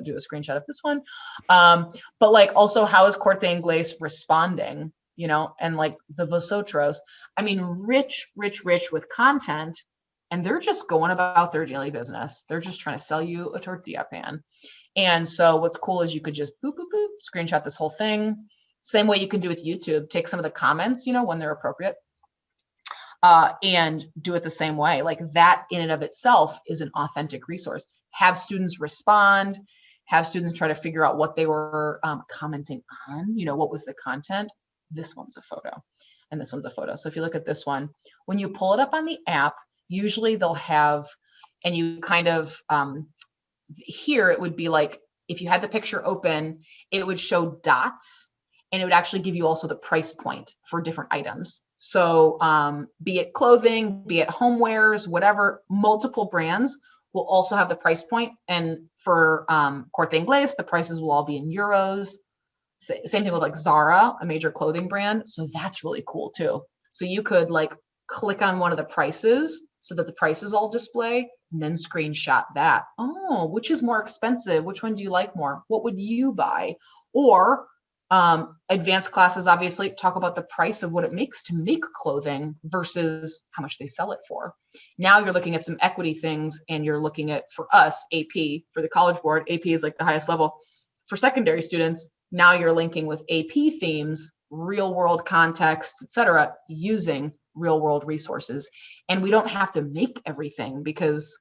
do a screenshot of this one. But like also how is Corte Inglés responding, and like the vosotros, I mean, rich with content, and they're just going about their daily business. They're just trying to sell you a tortilla pan. And so what's cool is you could just boop, boop, boop, screenshot this whole thing. Same way you can do with YouTube, take some of the comments, when they're appropriate. And do it the same way. Like that in and of itself is an authentic resource. Have students respond, have students try to figure out what they were commenting on, what was the content. This one's a photo and this one's a photo. So if you look at this one, when you pull it up on the app, usually they'll have, and you kind of, here it would be like, if you had the picture open, it would show dots and it would actually give you also the price point for different items. So be it clothing, be it homewares, whatever, multiple brands will also have the price point. And for Corte Inglés, the prices will all be in euros. Same thing with like Zara, a major clothing brand. So that's really cool too. So you could like click on one of the prices, so that the prices all display, and then screenshot that. Oh, which is more expensive? Which one do you like more? What would you buy? Or advanced classes, obviously, talk about the price of what it makes to make clothing versus how much they sell it for. Now you're looking at some equity things, and you're looking at, for us, AP, for the College Board, AP is like the highest level. For secondary students, now you're linking with AP themes, real world context, etc., using real world resources. And we don't have to make everything, because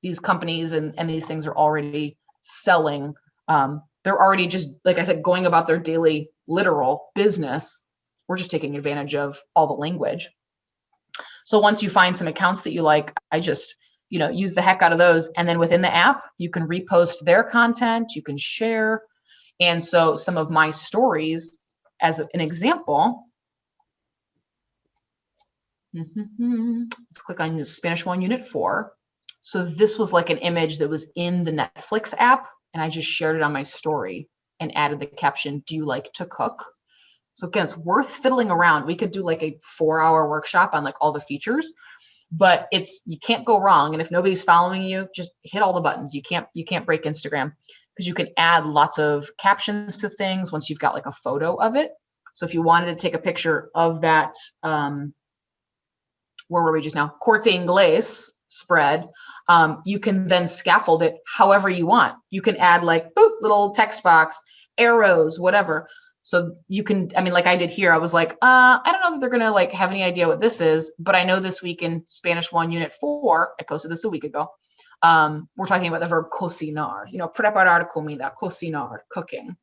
these companies and these things are already selling. They're already just, like I said, going about their daily literal business. We're just taking advantage of all the language. So once you find some accounts that you like, I just, use the heck out of those. And then within the app, you can repost their content, you can share. And so some of my stories, as an example, let's click on the Spanish 1 Unit 4. So this was like an image that was in the Netflix app, and I just shared it on my story and added the caption, "Do you like to cook?" So again, it's worth fiddling around. We could do like a 4-hour workshop on like all the features, but you can't go wrong. And if nobody's following you, just hit all the buttons. You can't break Instagram, because you can add lots of captions to things once you've got like a photo of it. So if you wanted to take a picture of that, where were we just now? Corte Inglés spread. You can then scaffold it however you want. You can add like, boop, little text box, arrows, whatever. So you can, like I did here, I was like, I don't know that they're going to like have any idea what this is, but I know this week in Spanish 1 Unit 4, I posted this a week ago. We're talking about the verb cocinar, preparar comida, cocinar, cooking,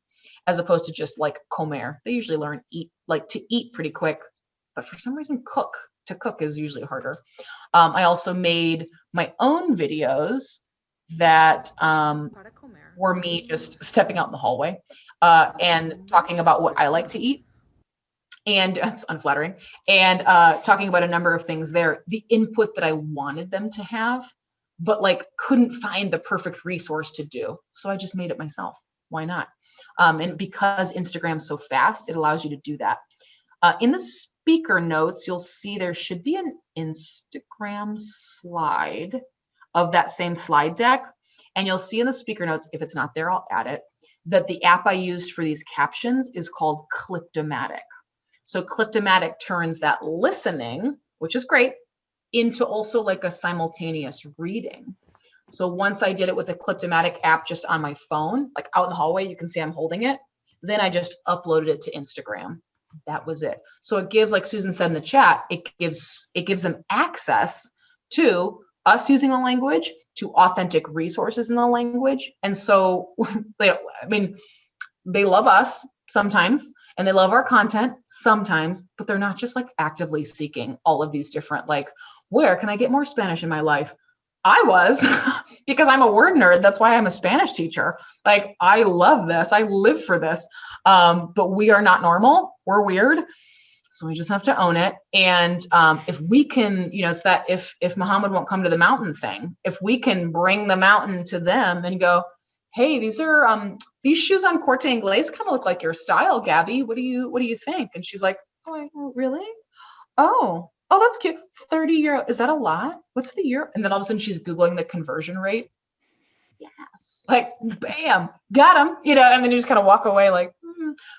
as opposed to just like comer. They usually learn to eat pretty quick, but for some reason, to cook is usually harder. I also made my own videos that were me just stepping out in the hallway and talking about what I like to eat. And it's unflattering. And talking about a number of things there, the input that I wanted them to have, but like couldn't find the perfect resource to do. So I just made it myself. Why not? And because Instagram's so fast, it allows you to do that. In the speaker notes, you'll see there should be an Instagram slide of that same slide deck. And you'll see in the speaker notes, if it's not there, I'll add it, that the app I used for these captions is called Clip-O-Matic. So Clip-O-Matic turns that listening, which is great, into also like a simultaneous reading. So once I did it with the Clip-O-Matic app just on my phone, like out in the hallway, you can see I'm holding it. Then I just uploaded it to Instagram. That was it. So it gives, like Susan said in the chat, it gives them access to us using the language, to authentic resources in the language. And so, they love us sometimes, and they love our content sometimes, but they're not just like actively seeking all of these different, like, where can I get more Spanish in my life? I was, because I'm a word nerd. That's why I'm a Spanish teacher. Like, I love this. I live for this. But we are not normal. We're weird. So we just have to own it. And if we can, it's that if Muhammad won't come to the mountain thing, if we can bring the mountain to them and go, hey, these shoes on Corte Inglés kind of look like your style, Gabby. What do you think? And she's like, oh, really? Oh, that's cute. 30 euro. Is that a lot? What's the euro? And then all of a sudden she's Googling the conversion rate. Yes. Like, bam, got him, and then you just kind of walk away like,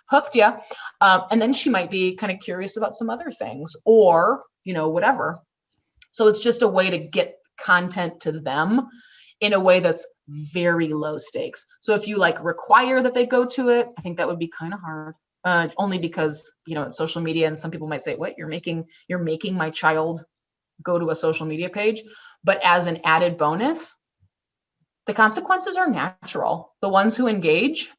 hooked ya. And then she might be kind of curious about some other things or, whatever. So it's just a way to get content to them in a way that's very low stakes. So if you like require that they go to it, I think that would be kind of hard. Only because, it's social media, and some people might say, what, you're making my child go to a social media page. But as an added bonus, the consequences are natural. The ones who engage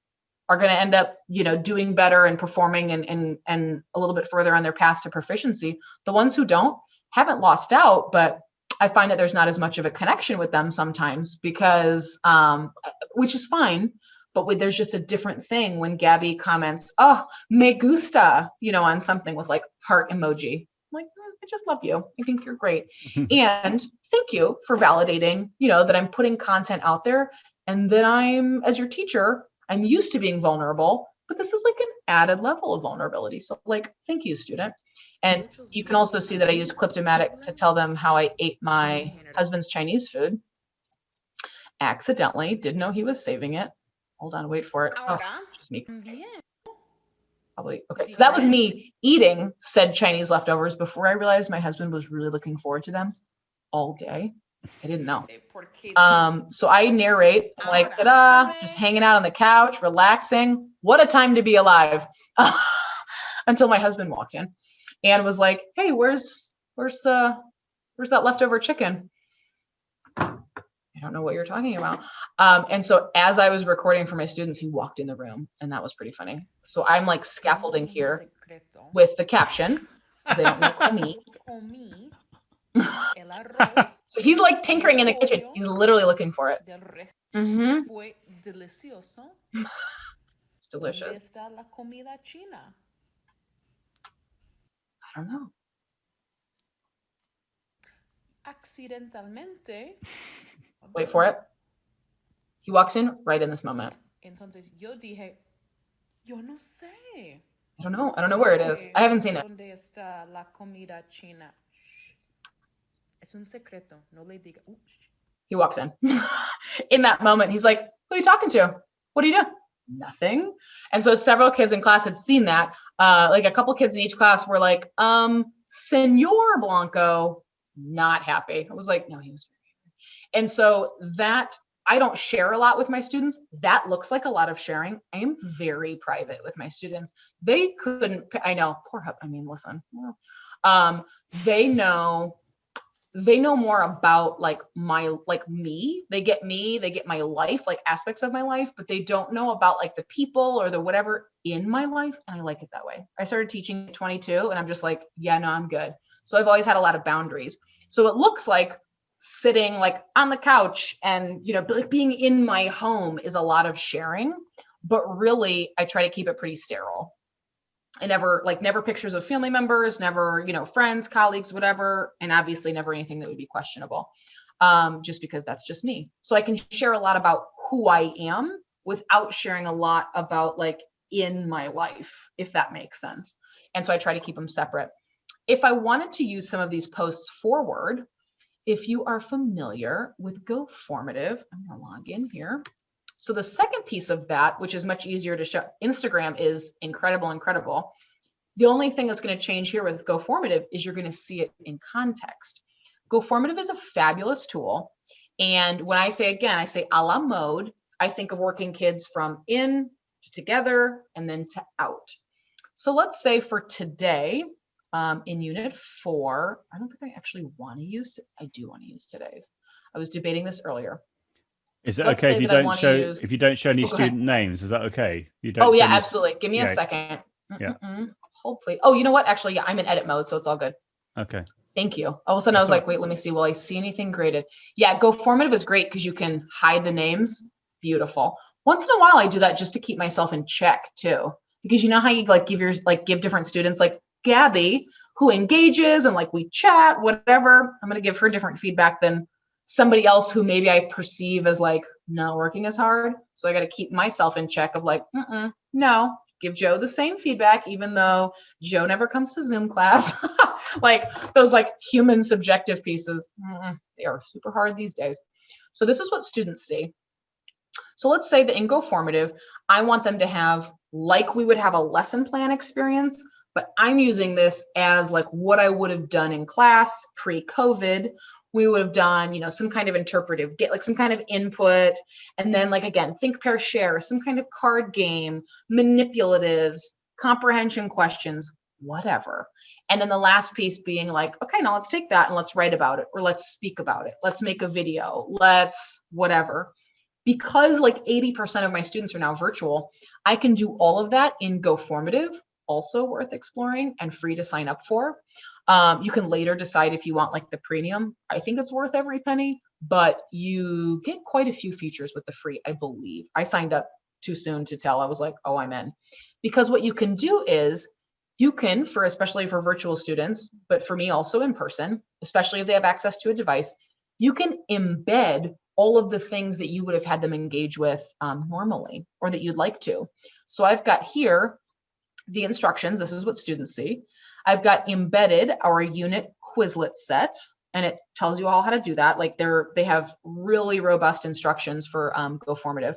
are going to end up, doing better and performing and a little bit further on their path to proficiency. The ones who don't haven't lost out, but I find that there's not as much of a connection with them sometimes because, which is fine. But there's just a different thing when Gabby comments, oh, me gusta, on something with like heart emoji. I'm like, I just love you. I think you're great. And thank you for validating, that I'm putting content out there, and that I'm, as your teacher, I'm used to being vulnerable, but this is like an added level of vulnerability. So like, thank you, student. And you can also see that I used Clip-O-Matic to tell them how I ate my husband's Chinese food. Accidentally, didn't know he was saving it. Hold on, wait for it. Oh, just me. Probably. Okay, so that was me eating said Chinese leftovers before I realized my husband was really looking forward to them all day. I didn't know. So I narrate, I'm like, ta-da, just hanging out on the couch, relaxing. What a time to be alive. Until my husband walked in and was like, hey, where's that leftover chicken? I don't know what you're talking about. And so as I was recording for my students, he walked in the room, and that was pretty funny. So I'm like scaffolding here with the caption. They don't know me. So he's like tinkering in the kitchen. He's literally looking for it. Mm-hmm. It's delicious. I don't know. Wait for it. He walks in right in this moment. Entonces yo dije, yo no sé. I don't know. I don't know where it is. I haven't seen it. ¿Dónde está la comida china? Es un secreto. No le diga. He walks in. In that moment, he's like, who are you talking to? What are you doing? Nothing. And so several kids in class had seen that. Like a couple kids in each class were like, Senor Blanco, not happy. I was like, no, he was very angry. And so that, I don't share a lot with my students. That looks like a lot of sharing. I am very private with my students. They couldn't, I know, poor Hub, I mean, listen, they know more about like me, they get my life, like aspects of my life, but they don't know about like the people or the whatever in my life. And I like it that way. I started teaching at 22 and I'm just like, yeah, no, I'm good. So I've always had a lot of boundaries. So it looks like sitting like on the couch and, you know, like being in my home is a lot of sharing, but really I try to keep it pretty sterile. I never pictures of family members, never, you know, friends, colleagues, whatever. And obviously never anything that would be questionable, just because that's just me. So I can share a lot about who I am without sharing a lot about like in my life, if that makes sense. And so I try to keep them separate. If I wanted to use some of these posts forward, if you are familiar with Go Formative, I'm going to log in here. So the second piece of that, which is much easier to show, Instagram is incredible. The only thing that's going to change here with Go Formative is you're going to see it in context. Go Formative is a fabulous tool. And when I say, again, I say a la mode, I think of working kids from in to together and then to out. So let's say for today, in unit 4, I don't think I actually want to use, I do want to use today's. I was debating this earlier. Is it okay if you don't show if you don't show any student names? Is that okay? You don't. Oh yeah, absolutely. Give me a second. Yeah. Hold please. Oh, you know what? Actually, yeah, I'm in edit mode, so it's all good. Okay. Thank you. All of a sudden, I was like, wait, let me see. Will I see anything graded? Yeah, Go Formative is great because you can hide the names. Beautiful. Once in a while, I do that just to keep myself in check too, because you know how you like give different students like Gabby, who engages and like we chat, whatever. I'm gonna give her different feedback than somebody else who maybe I perceive as like not working as hard. So I got to keep myself in check of like, no, give Joe the same feedback, even though Joe never comes to Zoom class. Like those like human subjective pieces, they are super hard these days. So this is what students see. So let's say that in Go Formative, I want them to have like we would have a lesson plan experience, but I'm using this as like what I would have done in class pre-COVID. We would have done, you know, some kind of interpretive, get like some kind of input. And then like, again, think, pair, share, some kind of card game, manipulatives, comprehension questions, whatever. And then the last piece being like, okay, now let's take that and let's write about it, or let's speak about it. Let's make a video, let's whatever. Because like 80% of my students are now virtual, I can do all of that in Go Formative, also worth exploring and free to sign up for. You can later decide if you want like the premium. I think it's worth every penny, but you get quite a few features with the free, I believe. I signed up too soon to tell. I was like, oh, I'm in. Because what you can do is you can, especially for virtual students, but for me also in person, especially if they have access to a device, you can embed all of the things that you would have had them engage with normally or that you'd like to. So I've got here the instructions. This is what students see. I've got Embedded, our unit Quizlet set, and it tells you all how to do that. Like they have really robust instructions for Go Formative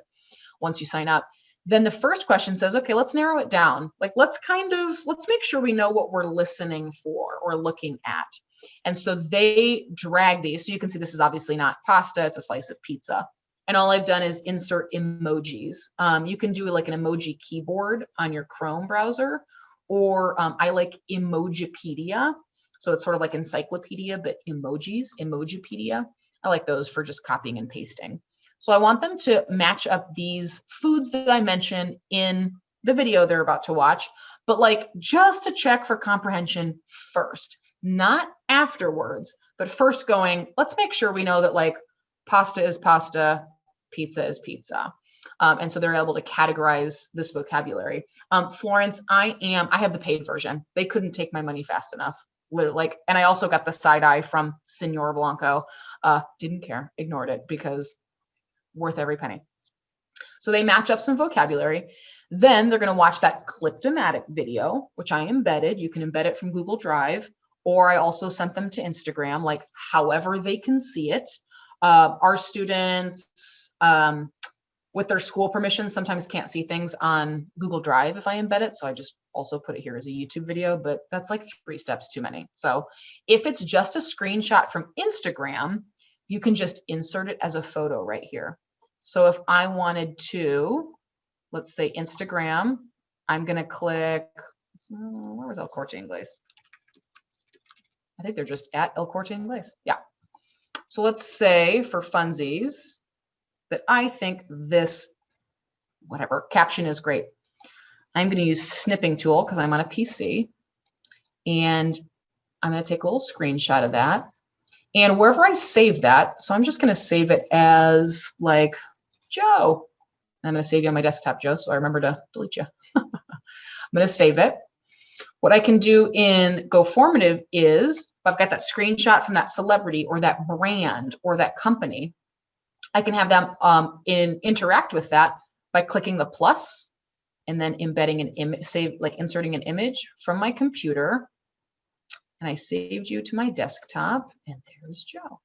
once you sign up. Then the first question says, okay, let's narrow it down. Like, let's make sure we know what we're listening for or looking at. And so they drag these. So you can see this is obviously not pasta, it's a slice of pizza. And all I've done is insert emojis. You can do like an emoji keyboard on your Chrome browser, or I like Emojipedia. So it's sort of like encyclopedia, but emojis, Emojipedia. I like those for just copying and pasting. So I want them to match up these foods that I mentioned in the video they're about to watch, but like just to check for comprehension first, not afterwards, but first going, let's make sure we know that like pasta is pasta, pizza is pizza. And so they're able to categorize this vocabulary. Florence, I have the paid version. They couldn't take my money fast enough. Literally, like, and I also got the side eye from Senor Blanco. Didn't care, ignored it because worth every penny. So they match up some vocabulary. Then they're going to watch that clip-domatic video, which I embedded. You can embed it from Google Drive, or I also sent them to Instagram, like however they can see it. Our students, with their school permission, sometimes can't see things on Google Drive if I embed it. So I just also put it here as a YouTube video, but that's like 3 steps too many. So if it's just a screenshot from Instagram, you can just insert it as a photo right here. So if I wanted to, let's say Instagram, I'm going to click, where was El Corte Inglés? I think they're just at El Corte Inglés. Yeah. So let's say for funsies that I think this, whatever, caption is great. I'm going to use snipping tool because I'm on a PC, and I'm going to take a little screenshot of that. And wherever I save that, so I'm just going to save it as like Joe. I'm going to save you on my desktop, Joe, so I remember to delete you. I'm going to save it. What I can do in Go Formative is, if I've got that screenshot from that celebrity or that brand or that company, I can have them interact with that by clicking the plus and then embedding an image, inserting an image from my computer. And I saved you to my desktop, and there's Joe.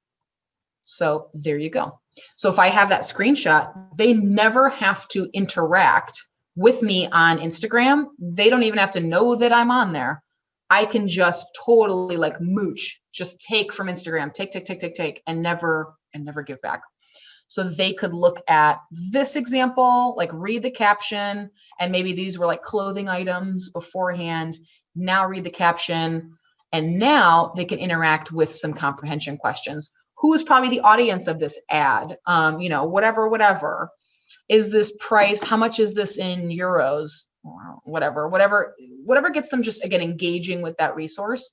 So there you go. So if I have that screenshot, they never have to interact with me on Instagram. They don't even have to know that I'm on there. I can just totally like mooch, just take from Instagram, take, and never give back. So they could look at this example, like read the caption, and maybe these were like clothing items beforehand. Now read the caption, and now they can interact with some comprehension questions. Who is probably the audience of this ad? Whatever. Is this price? How much is this in euros? Whatever gets them just, again, engaging with that resource.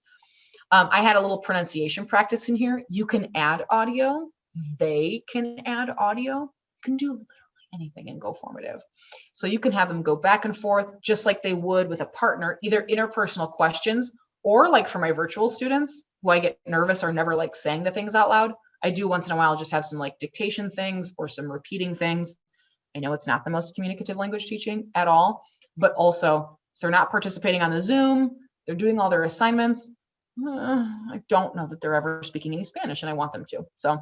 I had a little pronunciation practice in here. You can add audio. They can add audio. You can do literally anything in Go Formative. So you can have them go back and forth just like they would with a partner, either interpersonal questions, or like for my virtual students who I get nervous or never like saying the things out loud. I do once in a while just have some like dictation things or some repeating things. I know it's not the most communicative language teaching at all, but also if they're not participating on the Zoom, they're doing all their assignments. I don't know that they're ever speaking any Spanish, and I want them to. So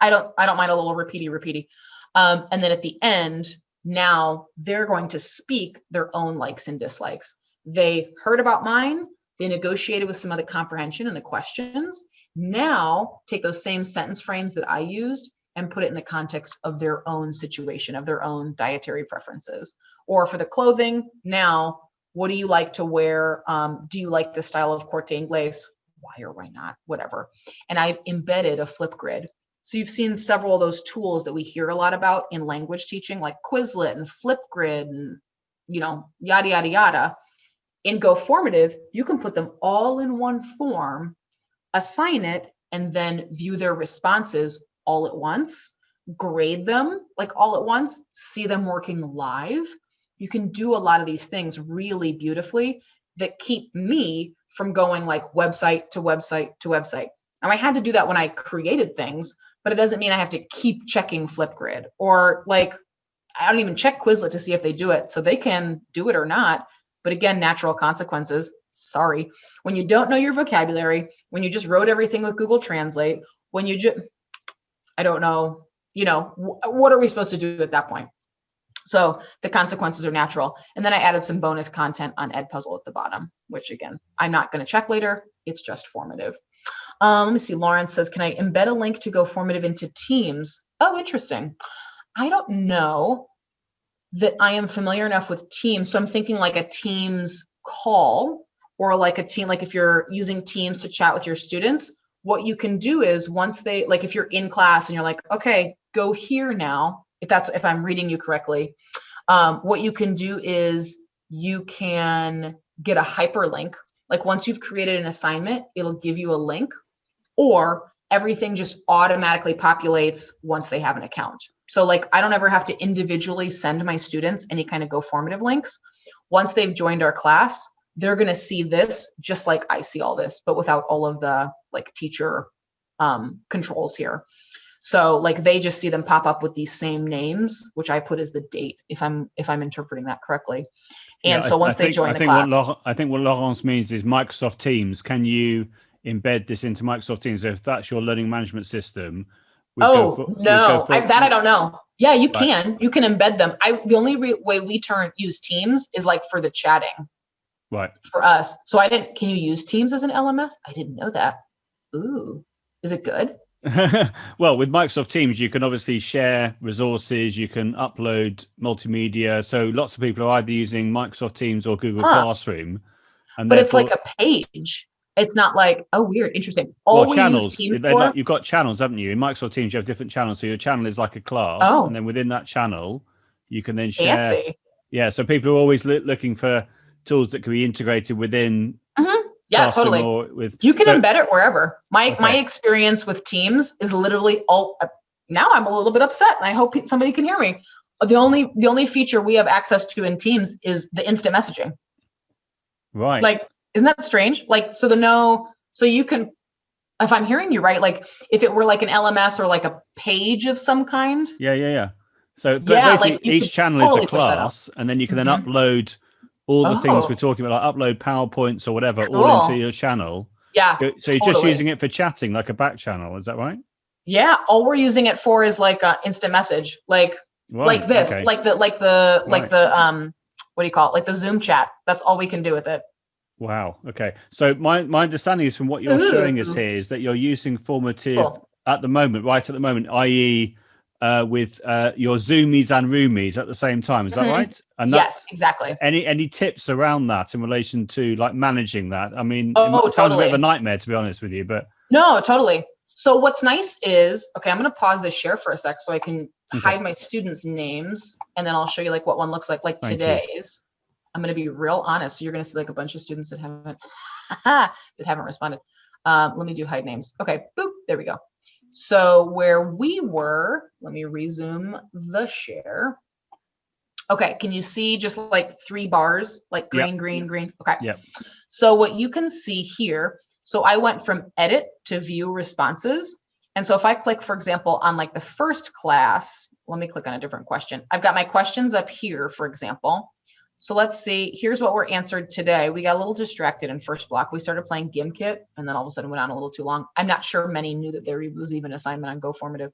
I don't mind a little repeaty. And then at the end, now they're going to speak their own likes and dislikes. They heard about mine. They negotiated with some of the comprehension and the questions. Now take those same sentence frames that I used and put it in the context of their own situation, of their own dietary preferences. Or for the clothing, now, what do you like to wear? Do you like the style of Corte Inglés? Why or why not? Whatever. And I've embedded a flip grid. So you've seen several of those tools that we hear a lot about in language teaching, like Quizlet and Flipgrid and, yada, yada, yada. In Go Formative, you can put them all in one form, assign it, and then view their responses all at once, grade them like all at once, see them working live. You can do a lot of these things really beautifully that keep me from going like website to website to website. Now I had to do that when I created things, but it doesn't mean I have to keep checking Flipgrid, or like, I don't even check Quizlet to see if they do it. So they can do it or not. But again, natural consequences. sorry, when you don't know your vocabulary, when you just wrote everything with Google Translate, when you just, I don't know, what are we supposed to do at that point? So the consequences are natural. And then I added some bonus content on Edpuzzle at the bottom, which again, I'm not going to check later. It's just formative. Let me see. Lawrence says, can I embed a link to go formative into Teams? Oh, interesting. I don't know that I am familiar enough with Teams. So I'm thinking like a Teams call or like a team, like if you're using Teams to chat with your students, what you can do is once they, like if you're in class and you're like, okay, go here now, if I'm reading you correctly, what you can do is you can get a hyperlink. Like once you've created an assignment, it'll give you a link, or everything just automatically populates once they have an account. So like I don't ever have to individually send my students any kind of go formative links. Once they've joined our class, they're going to see this just like I see all this, but without all of the like teacher controls here. So like they just see them pop up with these same names, which I put as the date, if I'm interpreting that correctly. And so once they join the class, I think what Laurence means is Microsoft Teams. Can you embed this into Microsoft Teams? So if that's your learning management system, I don't know. Yeah, you can embed them. The only way we use Teams is like for the chatting, right? For us. So can you use Teams as an LMS? I didn't know that. Ooh, is it good? Well, with Microsoft Teams, you can obviously share resources, you can upload multimedia. So lots of people are either using Microsoft Teams or Google Classroom. But it's like a page. It's not like, oh, weird, interesting. Channels. You've got channels, haven't you? In Microsoft Teams, you have different channels. So your channel is like a class. And then within that channel, you can then share. Fancy. Yeah. So people are always looking for tools that can be integrated within. Yeah, totally. You can embed it wherever. My experience with Teams is literally now I'm a little bit upset and I hope somebody can hear me. The only feature we have access to in Teams is the instant messaging. Right. Like, isn't that strange? Like, so you can, if I'm hearing you right, like if it were like an LMS or like a page of some kind. Yeah. So basically like each channel is a class and then you can then upload all the things we're talking about, like upload PowerPoints or whatever, all into your channel. Yeah. So you're just using it for chatting, like a back channel. Is that right? Yeah. All we're using it for is like an instant message, like this, like the what do you call it? Like the Zoom chat. That's all we can do with it. Wow. Okay. So my understanding is from what you're showing us here is that you're using formative at the moment, i.e. With your Zoomies and Roomies at the same time. Is that right? And yes, exactly. Any tips around that in relation to like managing that? I mean, it sounds a bit of a nightmare, to be honest with you, but. No, totally. So what's nice is, okay, I'm going to pause this share for a sec so I can hide my students' names, and then I'll show you like what one looks like today's. I'm going to be real honest. So you're going to see like a bunch of students that haven't responded. Let me do hide names. Okay, boop, there we go. So where we were, let me resume the share. Okay, can you see just like 3 bars, like green, green, green? Okay. Yeah. So what you can see here, so I went from edit to view responses. And so if I click, for example, on like the first class, let me click on a different question. I've got my questions up here, for example. So let's see, here's what were answered today. We got a little distracted in first block. We started playing GimKit and then all of a sudden went on a little too long. I'm not sure many knew that there was even an assignment on GoFormative,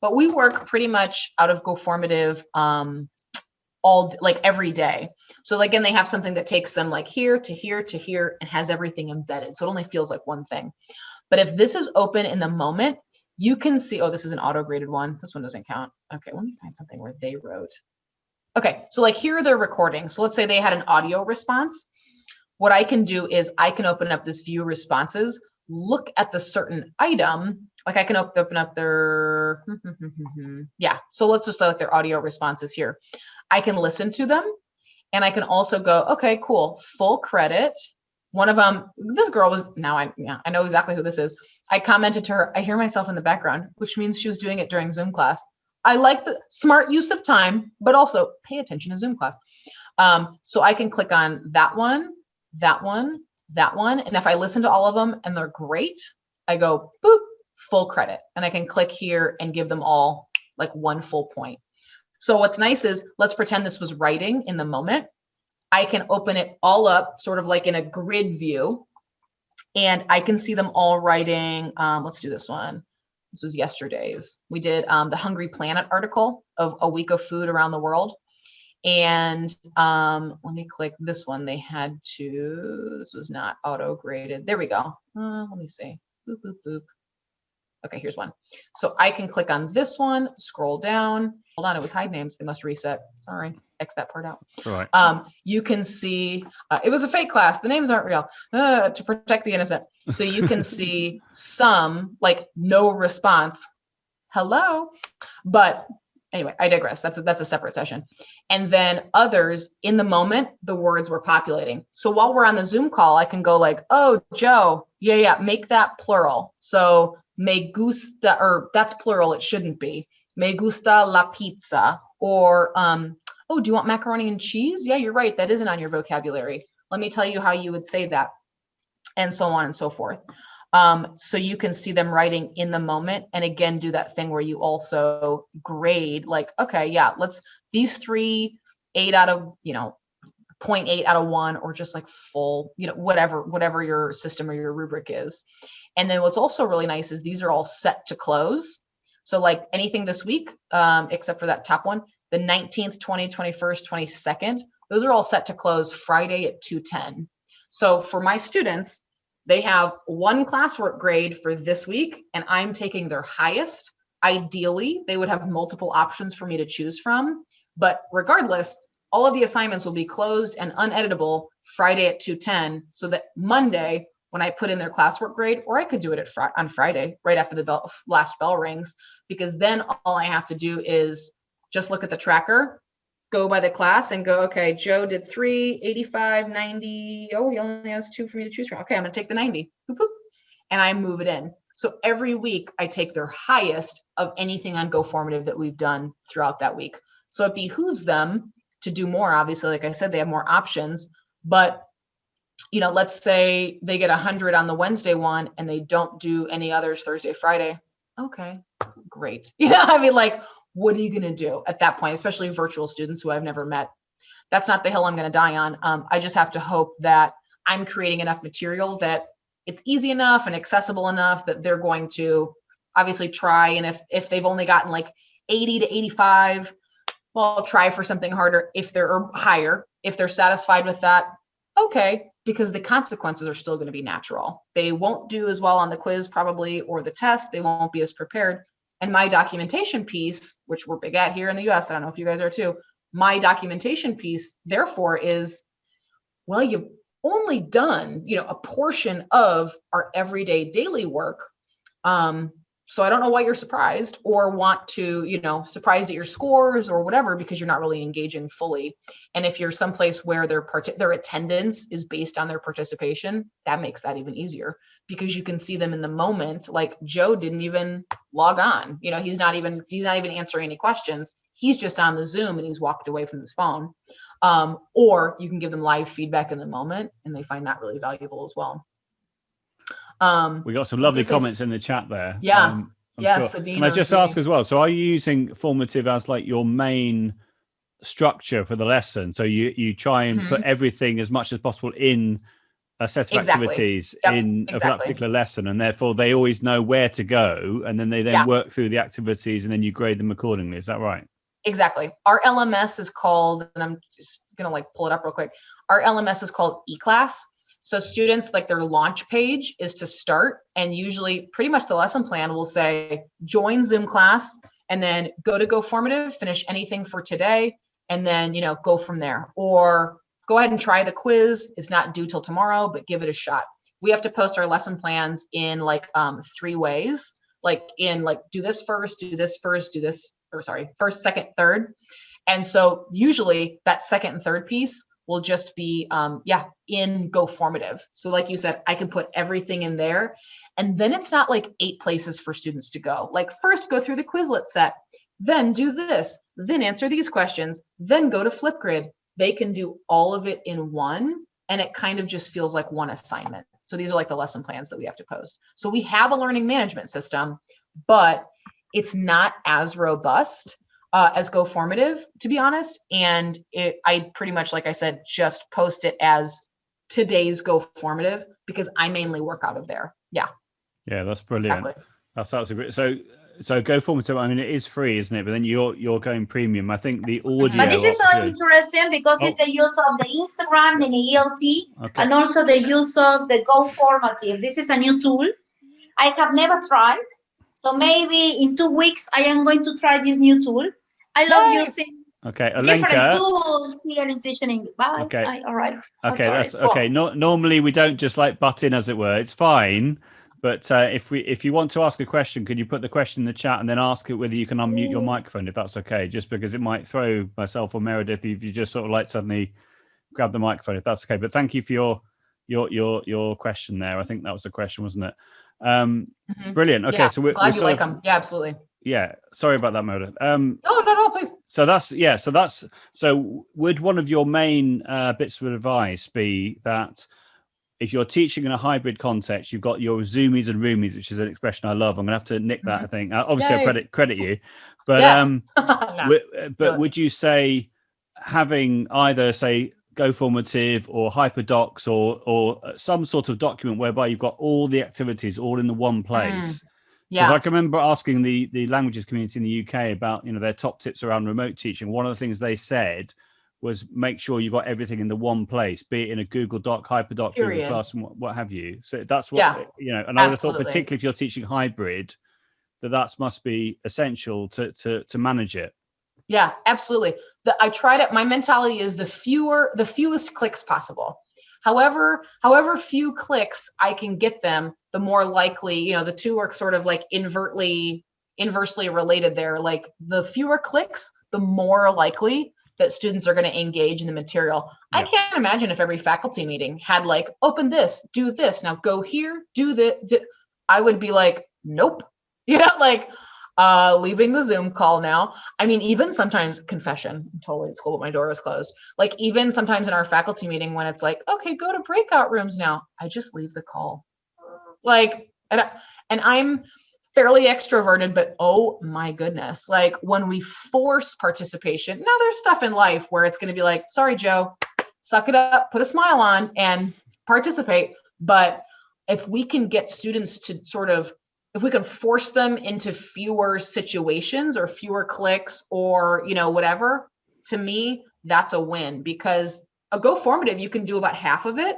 but we work pretty much out of GoFormative every day. So again, they have something that takes them like here to here to here and has everything embedded. So it only feels like one thing. But if this is open in the moment, you can see, oh, this is an auto-graded one. This one doesn't count. Okay, let me find something where they wrote. Okay, so like here they're recording. So let's say they had an audio response. What I can do is I can open up this view responses, look at the certain item. Like I can open up their, yeah. So let's just select their audio responses here. I can listen to them and I can also go, okay, cool, full credit. One of them, this girl was, I know exactly who this is. I commented to her, I hear myself in the background, which means she was doing it during Zoom class. I like the smart use of time, but also pay attention to Zoom class. So I can click on that one, that one, that one. And if I listen to all of them and they're great, I go, boop, full credit. And I can click here and give them all like 1 full point. So what's nice is, let's pretend this was writing in the moment. I can open it all up sort of like in a grid view, and I can see them all writing. Let's do this one. This was yesterday's. We did the Hungry Planet article of a week of food around the world. And let me click this one. They had to, this was not auto graded. There we go. Let me see. Boop, boop, boop. Okay, here's one. So I can click on this one, scroll down. Hold on, it was hide names. They must reset. Sorry, X that part out. That's all right. You can see, it was a fake class. The names aren't real, to protect the innocent. So you can see some, like no response. Hello. But anyway, I digress. That's a separate session. And then others, in the moment, the words were populating. So while we're on the Zoom call, I can go like, oh, Joe, yeah, make that plural. So me gusta, or that's plural, it shouldn't be. Me gusta la pizza. Or, oh, do you want macaroni and cheese? Yeah, you're right. That isn't on your vocabulary. Let me tell you how you would say that. And so on and so forth. So you can see them writing in the moment, and again, do that thing where you also grade, like, okay, yeah, these 3, 8 out of, 0.8 out of 1, or just like full, whatever your system or your rubric is. And then what's also really nice is these are all set to close. So like anything this week, except for that top one, the 19th, 20th, 21st, 22nd, those are all set to close Friday at 2:10. So for my students, they have one classwork grade for this week, and I'm taking their highest. Ideally, they would have multiple options for me to choose from. But regardless, all of the assignments will be closed and uneditable Friday at 2:10, so that Monday, when I put in their classwork grade, or I could do it on Friday, right after the last bell rings, because then all I have to do is just look at the tracker, go by the class and go, okay, Joe did 3, 85, 90. Oh, he only has 2 for me to choose from. Okay, I'm gonna take the 90, boop, boop, and I move it in. So every week I take their highest of anything on Go Formative that we've done throughout that week. So it behooves them to do more. Obviously, like I said, they have more options, but let's say they get 100 on the Wednesday one and they don't do any others Thursday, Friday. Okay, great. I mean, like, what are you going to do at that point, especially virtual students who I've never met? That's not the hill I'm going to die on. I just have to hope that I'm creating enough material that it's easy enough and accessible enough that they're going to obviously try. And if they've only gotten like 80 to 85, well, I'll try for something harder if they're higher. If they're satisfied with that, okay, because the consequences are still going to be natural. They won't do as well on the quiz probably, or the test. They won't be as prepared. And my documentation piece, which we're big at here in the US, I don't know if you guys are too, my documentation piece, therefore, is, well, you've only done, a portion of our everyday daily work. So I don't know why you're surprised or want to, surprised at your scores or whatever, because you're not really engaging fully. And if you're someplace where their attendance is based on their participation, that makes that even easier, because you can see them in the moment. Like Joe didn't even log on. He's not even answering any questions. He's just on the Zoom and he's walked away from his phone. Or you can give them live feedback in the moment, and they find that really valuable as well. We got some lovely comments in the chat there. Yeah. Sure. Sabine, can I just ask as well, so are you using Formative as like your main structure for the lesson? So you try and put everything as much as possible in a set of activities of that particular lesson, and therefore they always know where to go, and then they work through the activities, and then you grade them accordingly. Is that right? Exactly. Our LMS is called, and I'm just gonna pull it up real quick. Our LMS is called eClass. So students, like, their launch page is to start, and usually pretty much the lesson plan will say join Zoom class, and then go Formative, finish anything for today, and then go from there. Or go ahead and try the quiz. It's not due till tomorrow, but give it a shot. We have to post our lesson plans in 3 ways, do this first, do this first, do this, first, second, third. And so usually that second and third piece will just be, in Go Formative. So like you said, I can put everything in there, and then it's not like 8 places for students to go. Like, first go through the Quizlet set, then do this, then answer these questions, then go to Flipgrid. They can do all of it in one, and it kind of just feels like one assignment. So these are like the lesson plans that we have to post. So we have a learning management system, but it's not as robust. as Go Formative, to be honest. And I pretty much, like I said, just post it as today's Go Formative because I mainly work out of there. Yeah. Yeah, that's brilliant. Exactly. That's absolutely great. So Go Formative, I mean, it is free, isn't it? But then you're going premium. I think the audio. But this is so option- interesting because it's the use of the Instagram and the ELT, and also the use of the Go Formative. This is a new tool I have never tried. So maybe in 2 weeks, I am going to try this new tool. I love using different tools here in teaching. Bye. Okay. All right. Okay, that's okay. Normally we don't just like butt in, as it were. It's fine. But if you want to ask a question, could you put the question in the chat and then ask it whether you can unmute your microphone, if that's okay? Just because it might throw myself or Meredith if you just sort of like suddenly grab the microphone, if that's okay. But thank you for your question there. I think that was the question, wasn't it? Brilliant. Okay, so we're glad you like them. Yeah, absolutely. Yeah, sorry about that, Meredith. No, please. So would one of your main bits of advice be that if you're teaching in a hybrid context, you've got your zoomies and roomies, which is an expression I love. I'm gonna have to nick that. I think obviously I credit you, but but would you say having either say Go Formative or Hyperdocs or some sort of document whereby you've got all the activities all in the one place? Because I can remember asking the languages community in the UK about their top tips around remote teaching. One of the things they said was make sure you got everything in the one place, be it in a Google Doc, Hyperdoc, Google Classroom, what have you. So that's what and I would have thought, particularly if you're teaching hybrid, that must be essential to manage it. Yeah, absolutely. I tried it. My mentality is the fewest clicks possible. However few clicks I can get them, the more likely, the two are sort of like inversely related there. Like the fewer clicks, the more likely that students are going to engage in the material. Yeah. I can't imagine if every faculty meeting had like, open this, do this, now go here, do this. I would be like, nope. Leaving the Zoom call now. I mean, even sometimes, confession, I'm totally at school, but my door was closed. Like even sometimes in our faculty meeting when it's like, okay, go to breakout rooms now, I just leave the call. Like, and I'm fairly extroverted, but oh my goodness, like when we force participation, now there's stuff in life where it's going to be like, sorry, Joe, suck it up, put a smile on and participate. But if we can get students to if we can force them into fewer situations or fewer clicks or, whatever, to me, that's a win because a Go Formative, you can do about half of it.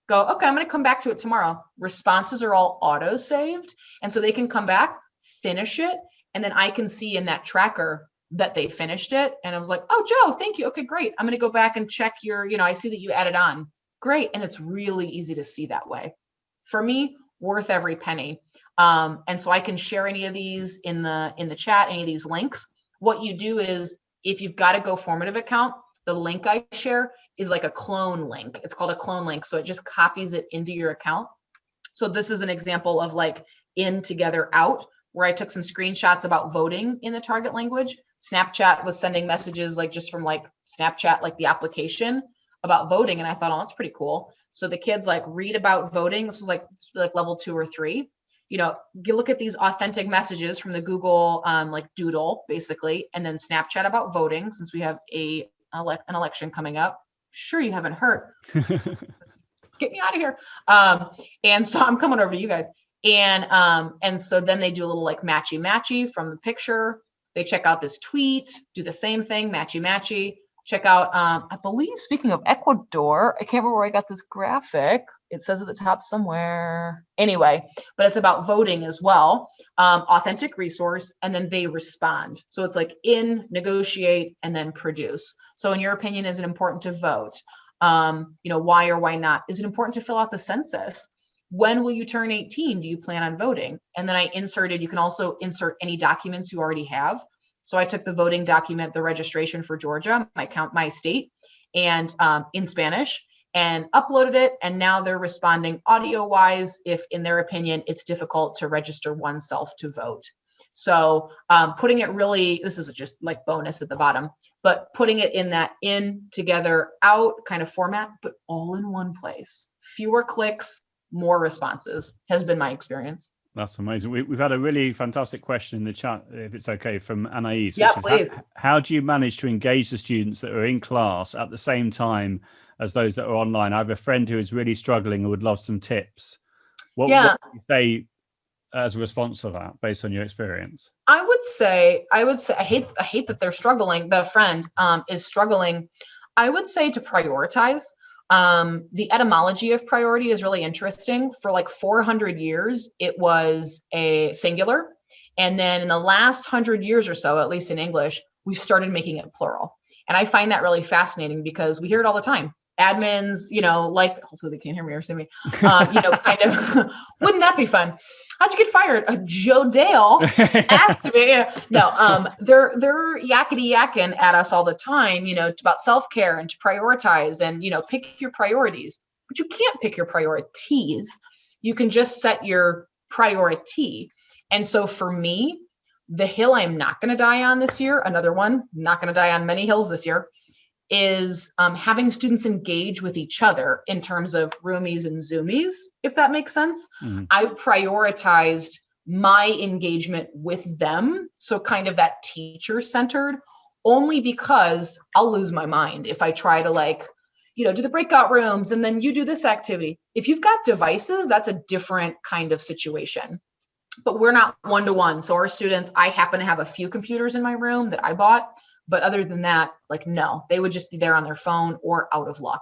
Go, okay, I'm going to come back to it tomorrow. Responses are all auto saved. And so they can come back, finish it. And then I can see in that tracker that they finished it. And I was like, oh, Joe, thank you. Okay, great. I'm going to go back and check your, I see that you added on. Great. And it's really easy to see that way. For me, worth every penny. And so I can share any of these in the chat, any of these links. What you do is if you've got a Go Formative account, the link I share is like a clone link. It's called a clone link. So it just copies it into your account. So this is an example of like in, together, out, where I took some screenshots about voting in the target language. Snapchat was sending messages like just from like Snapchat, like the application about voting. And I thought, oh, that's pretty cool. So the kids like read about voting. This was like level 2 or 3. You look at these authentic messages from the Google like Doodle, basically, and then Snapchat about voting, since we have an election coming up. Sure, you haven't heard. Get me out of here. And so I'm coming over to you guys. And so then they do a little like matchy from the picture. They check out this tweet, do the same thing, matchy. Check out, I believe, speaking of Ecuador, I can't remember where I got this graphic. It says at the top somewhere. Anyway, but it's about voting as well. Authentic resource, and then they respond. So it's like negotiate, and then produce. So in your opinion, is it important to vote? Why or why not? Is it important to fill out the census? When will you turn 18? Do you plan on voting? And then I inserted, you can also insert any documents you already have. So I took the voting document, the registration for Georgia, my state, and in Spanish, and uploaded it. And now they're responding audio wise, if in their opinion, it's difficult to register oneself to vote. So putting it really, this is just like bonus at the bottom, but putting it in that in, together, out kind of format, but all in one place. Fewer clicks, more responses has been my experience. That's amazing. We've had a really fantastic question in the chat, if it's okay, from Anais. Yeah, which is please. how do you manage to engage the students that are in class at the same time as those that are online? I have a friend who is really struggling and would love some tips. What would you say as a response to that, based on your experience? I would say I hate that they're struggling. The friend is struggling. I would say to prioritize. The etymology of priority is really interesting. For like 400 years, it was a singular. And then in the last 100 years or so, at least in English, we've started making it plural. And I find that really fascinating because we hear it all the time. Admins, like, hopefully they can't hear me or see me, kind of, wouldn't that be fun? How'd you get fired? Joe Dale asked me. No, they're yakety yakking at us all the time, about self-care and to prioritize and, pick your priorities. But you can't pick your priorities. You can just set your priority. And so for me, the hill I'm not going to die on this year, another one, not going to die on many hills this year, is having students engage with each other in terms of roomies and zoomies, if that makes sense. Mm-hmm. I've prioritized my engagement with them, so kind of that teacher-centered, only because I'll lose my mind if I try to do the breakout rooms and then you do this activity. If you've got devices, that's a different kind of situation. But we're not one-to-one. So our students, I happen to have a few computers in my room that I bought. But other than that, no, they would just be there on their phone or out of luck.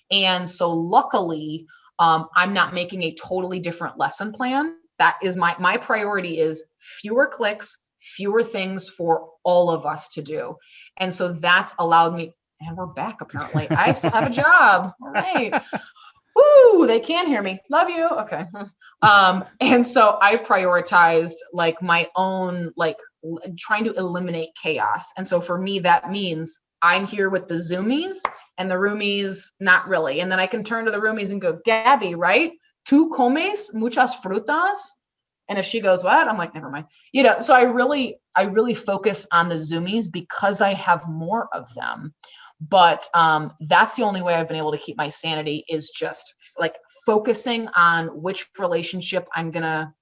And so luckily, I'm not making a totally different lesson plan. That is my priority is fewer clicks, fewer things for all of us to do. And so that's allowed me, and we're back apparently. I still have a job. All right. Woo, they can hear me. Love you. Okay. And so I've prioritized my own, trying to eliminate chaos. And so for me, that means I'm here with the zoomies and the roomies, not really. And then I can turn to the roomies and go, Gabby, right? ¿Tú comes muchas frutas? And if she goes, what? I'm like, never mind. So I really focus on the zoomies because I have more of them. But that's the only way I've been able to keep my sanity, is just focusing on which relationship I'm gonna,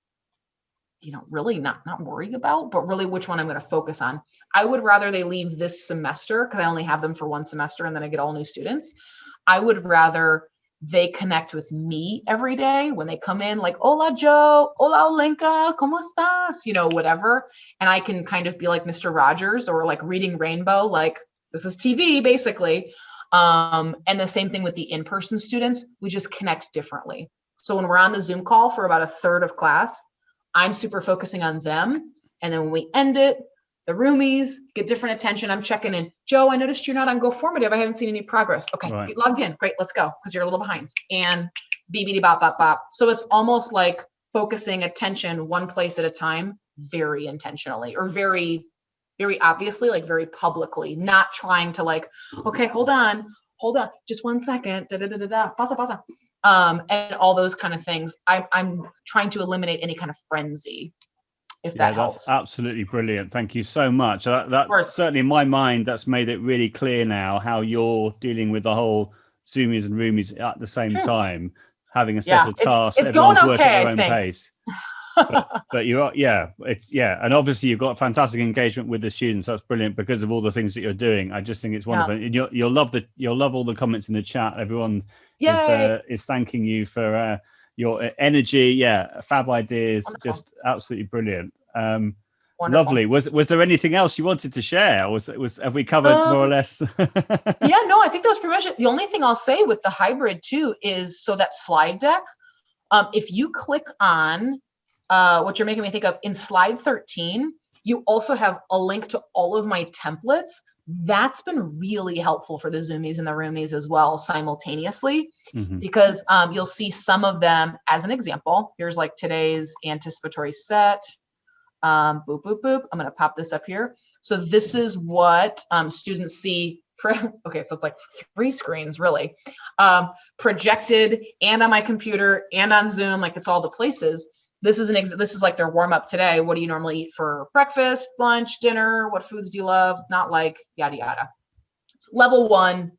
really not worry about, but really which one I'm gonna focus on. I would rather they leave this semester, because I only have them for one semester and then I get all new students. I would rather they connect with me every day when they come in, hola Joe, hola Olenka, ¿cómo estás? Whatever. And I can kind of be like Mr. Rogers or reading Rainbow, this is TV basically. And the same thing with the in-person students, we just connect differently. So when we're on the Zoom call for about a third of class, I'm super focusing on them. And then when we end it, the roomies get different attention. I'm checking in. Joe, I noticed you're not on Go Formative. I haven't seen any progress. Okay, right. Get logged in. Great, let's go, because you're a little behind. And beep, bop, bop, bop. So it's almost like focusing attention one place at a time, very intentionally, or very, very obviously, very publicly, not trying to okay, hold on, just 1 second, pasa. And all those kind of things. I'm trying to eliminate any kind of frenzy, if that helps. That's absolutely brilliant. Thank you so much. That certainly in my mind, that's made it really clear now how you're dealing with the whole zoomies and roomies at the same time, having a set of tasks. It's going okay, working at their own pace. But you are, and obviously you've got fantastic engagement with the students. That's brilliant because of all the things that you're doing. I just think it's wonderful. And you'll love all the comments in the chat. Everyone is thanking you for your energy. Fab ideas. Wonderful. Just absolutely brilliant. Lovely. Was there anything else you wanted to share? Or have we covered more or less? No, I think that was pretty much it. The only thing I'll say with the hybrid too is, so that slide deck, if you click on what you're making me think of in slide 13, you also have a link to all of my templates. That's been really helpful for the zoomies and the roomies as well simultaneously, because you'll see some of them as an example. Here's today's anticipatory set. Boop, boop, boop. I'm going to pop this up here. So this is what students see. Okay, so it's 3 screens really, projected and on my computer and on Zoom, it's all the places. This is their warm up today. What do you normally eat for breakfast, lunch, dinner? What foods do you love? Not yada, yada. It's level 1,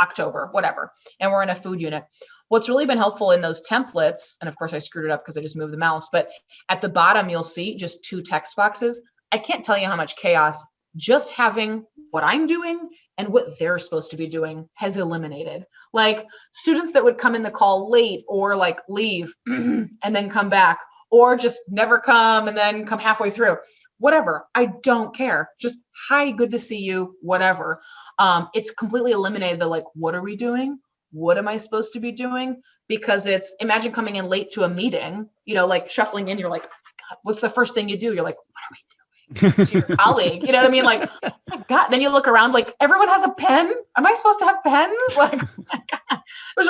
October, whatever. And we're in a food unit. what's really been helpful in those templates, and of course I screwed it up because I just moved the mouse, but at the bottom, you'll see just 2 text boxes. I can't tell you how much chaos just having what I'm doing and what they're supposed to be doing has eliminated. Like students that would come in the call late or like leave and then come back, or just never come and then come halfway through, whatever. I don't care. Just, hi, good to see you, whatever. It's completely eliminated the like, what are we doing? What am I supposed to be doing? Because it's, imagine coming in late to a meeting, you know, like shuffling in, you're like, oh my God, what's the first thing you do? You're like, what are we doing? To your colleague, you know what I mean? Like, oh my God. Then you look around, like, everyone has a pen. Am I supposed to have pens? Like, oh my God.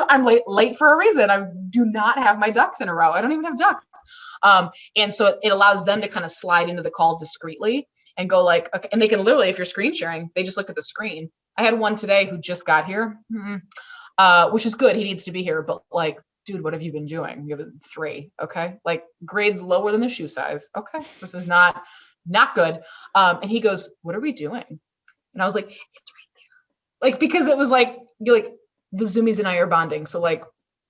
I'm late for a reason. I do not have my ducks in a row. I don't even have ducks. And so it allows them to kind of slide into the call discreetly and go like, okay, and they can literally, if you're screen sharing, they just look at the screen. I had one today who just got here, which is good. He needs to be here, but like, dude, what have you been doing? You have a 3. Okay. Like grades lower than the shoe size. Okay. This is not good. And he goes, what are we doing? And I was like, it's right there. Like, because it was like, you're like, the Zoomies and I are bonding. So like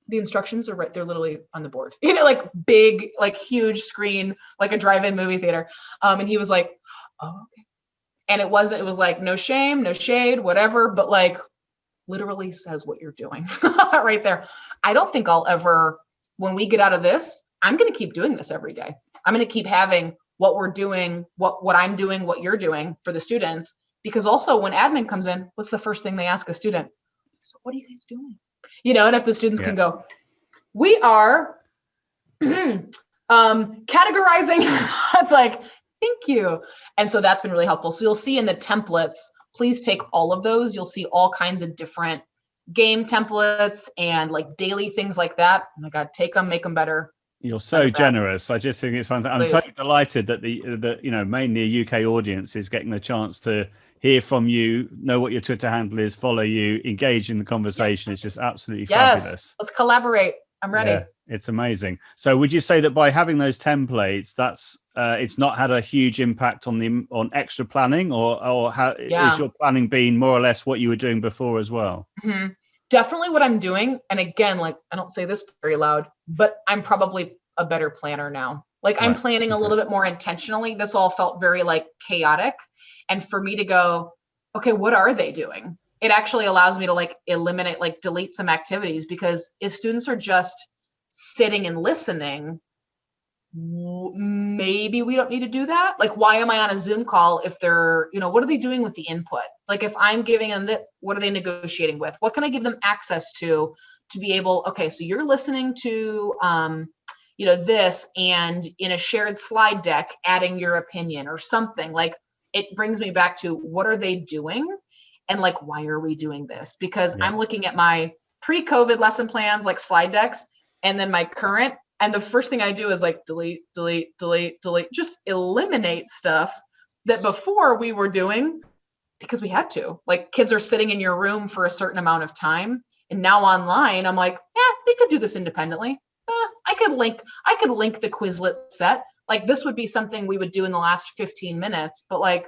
the instructions are right. They're literally on the board, you know, like big, like huge screen, like a drive-in movie theater. And he was like, oh, okay. And it was like, no shame, no shade, whatever, but like literally says what you're doing right there. I don't think I'll ever, when we get out of this, I'm going to keep doing this every day. I'm going to keep having what we're doing, what I'm doing, what you're doing for the students, because also when admin comes in, what's the first thing they ask a student? So what are you guys doing? You know, and if the students can go, we are categorizing, it's like, thank you. And so that's been really helpful. So you'll see in the templates, please take all of those. You'll see all kinds of different game templates and like daily things like that. Oh my God, take them, make them better. You're so generous. I just think it's fantastic. I'm so delighted that the you know, mainly a UK audience is getting the chance to hear from you, know what your Twitter handle is, follow you, engage in the conversation. It's just absolutely fabulous. Let's collaborate. I'm ready. Yeah, it's amazing. So would you say that by having those templates, that's it's not had a huge impact on extra planning, or how is your planning been more or less what you were doing before as well? Mm-hmm. Definitely what I'm doing. And again, like, I don't say this very loud, but I'm probably a better planner now. Like I'm planning a little bit more intentionally. This all felt very like chaotic. And for me to go, okay, what are they doing? It actually allows me to like eliminate, like delete some activities, because if students are just sitting and listening, maybe we don't need to do that. Like, why am I on a Zoom call if they're, you know, what are they doing with the input? Like if I'm giving them that, what are they negotiating with? What can I give them access to be able, okay, so you're listening to, you know, this, and in a shared slide deck, adding your opinion or something. Like it brings me back to what are they doing? And like, why are we doing this? Because I'm looking at my pre-COVID lesson plans, like slide decks, and then my current. And the first thing I do is like delete, delete, delete, delete, just eliminate stuff that before we were doing because we had to. Like kids are sitting in your room for a certain amount of time. And now online, I'm like, they could do this independently. I could link the Quizlet set. Like this would be something we would do in the last 15 minutes, but like,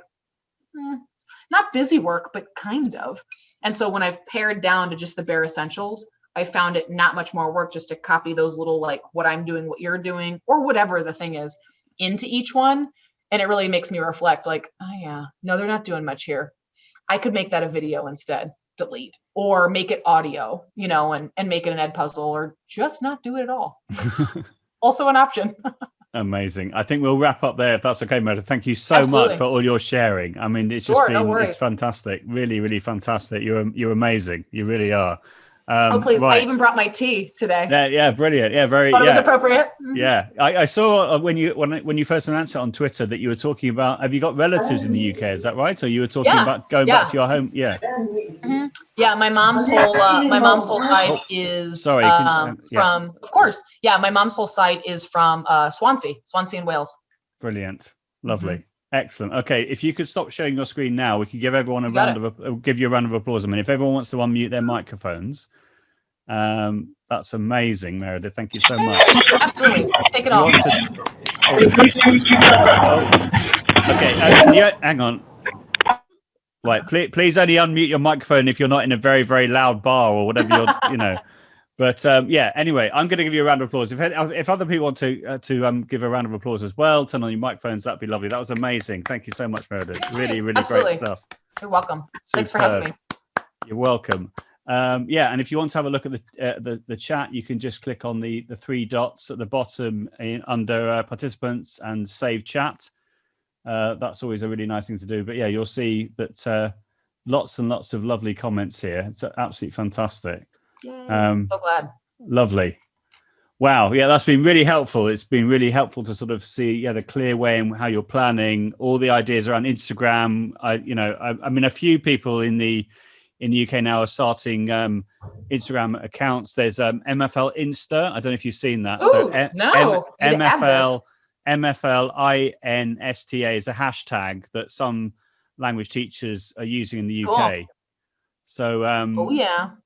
not busy work, but kind of. And so when I've pared down to just the bare essentials, I found it not much more work just to copy those little, like what I'm doing, what you're doing, or whatever the thing is into each one. And it really makes me reflect like, oh yeah, no, they're not doing much here. I could make that a video instead, delete, or make it audio, you know, and make it an Ed puzzle, or just not do it at all. Also an option. Amazing. I think we'll wrap up there if that's okay, Meredith. Thank you so much for all your sharing. I mean, it's just it's fantastic. Really, really fantastic. You're amazing. You really are. Please. Right. I even brought my tea today. Yeah, brilliant. Yeah, very. Thought it was appropriate. Yeah, I saw when you first announced it on Twitter that you were talking about. Have you got relatives in the UK? Is that right? Or you were talking about going back to your home? Yeah. Mm-hmm. Yeah, my mom's whole site is from. Of course, yeah, my mom's whole site is from Swansea in Wales. Brilliant, lovely. Mm-hmm. Excellent. Okay, if you could stop sharing your screen now, we could give everyone give you a round of applause. I mean, if everyone wants to unmute their microphones, that's amazing, Meredith. Thank you so much. Absolutely. Take it off. Okay, hang on. Right, please only unmute your microphone if you're not in a very, very loud bar or whatever you're, you know. But yeah, anyway, I'm going to give you a round of applause. If other people want to give a round of applause as well, turn on your microphones. That'd be lovely. That was amazing. Thank you so much, Meredith. Really, really Absolutely. great stuff. You're welcome. Thanks for having me. You're welcome. Yeah, and if you want to have a look at the chat, you can just click on the three dots at the bottom under participants and save chat. That's always a really nice thing to do. But yeah, you'll see that lots and lots of lovely comments here. It's absolutely fantastic. Yay, so glad. Lovely. Wow. Yeah, that's been really helpful. It's been really helpful to sort of see the clear way in how you're planning, all the ideas around Instagram. I mean, a few people in the UK now are starting Instagram accounts. There's MFL Insta. I don't know if you've seen that. Ooh, So no. MFL INSTA is a hashtag that some language teachers are using in the UK. Cool. So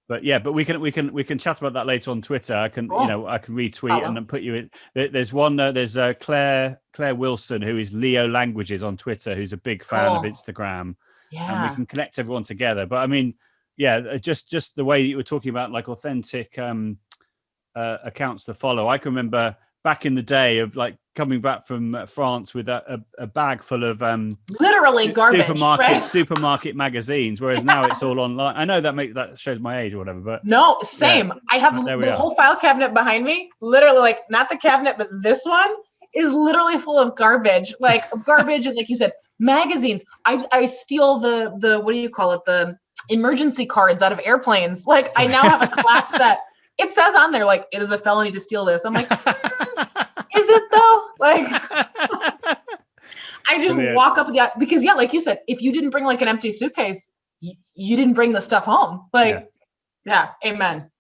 but we can chat about that later on Twitter. I can I can retweet and then put you in. There's one there's Claire Wilson, who is Leo Languages on Twitter, who's a big fan of Instagram. And we can connect everyone together. But I mean, just the way you were talking about like authentic accounts to follow. I can remember back in the day of like coming back from France with a bag full of literally garbage supermarket magazines, whereas now it's all online. I know that shows my age or whatever, but no, same. Yeah, I have the whole file cabinet behind me, literally, like not the cabinet, but this one is literally full of garbage, and like you said, magazines. I steal the what do you call it, the emergency cards out of airplanes. Like I now have a class set. It says on there like it is a felony to steal this. I'm like, is it though? Like I just walk up with that because like you said, if you didn't bring like an empty suitcase, you didn't bring the stuff home. Like amen.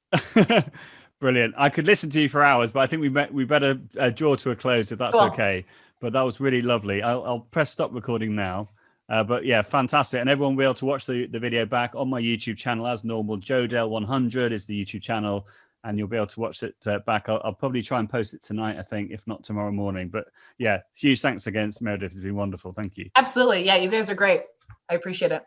Brilliant. I could listen to you for hours, but I think we better draw to a close if that's okay. But that was really lovely. I'll press stop recording now. But yeah, fantastic. And everyone will be able to watch the video back on my YouTube channel as normal. JoeDale100 is the YouTube channel, and you'll be able to watch it back. I'll probably try and post it tonight, I think, if not tomorrow morning. But yeah, huge thanks again, Meredith. It's been wonderful. Thank you. Absolutely. Yeah, you guys are great. I appreciate it.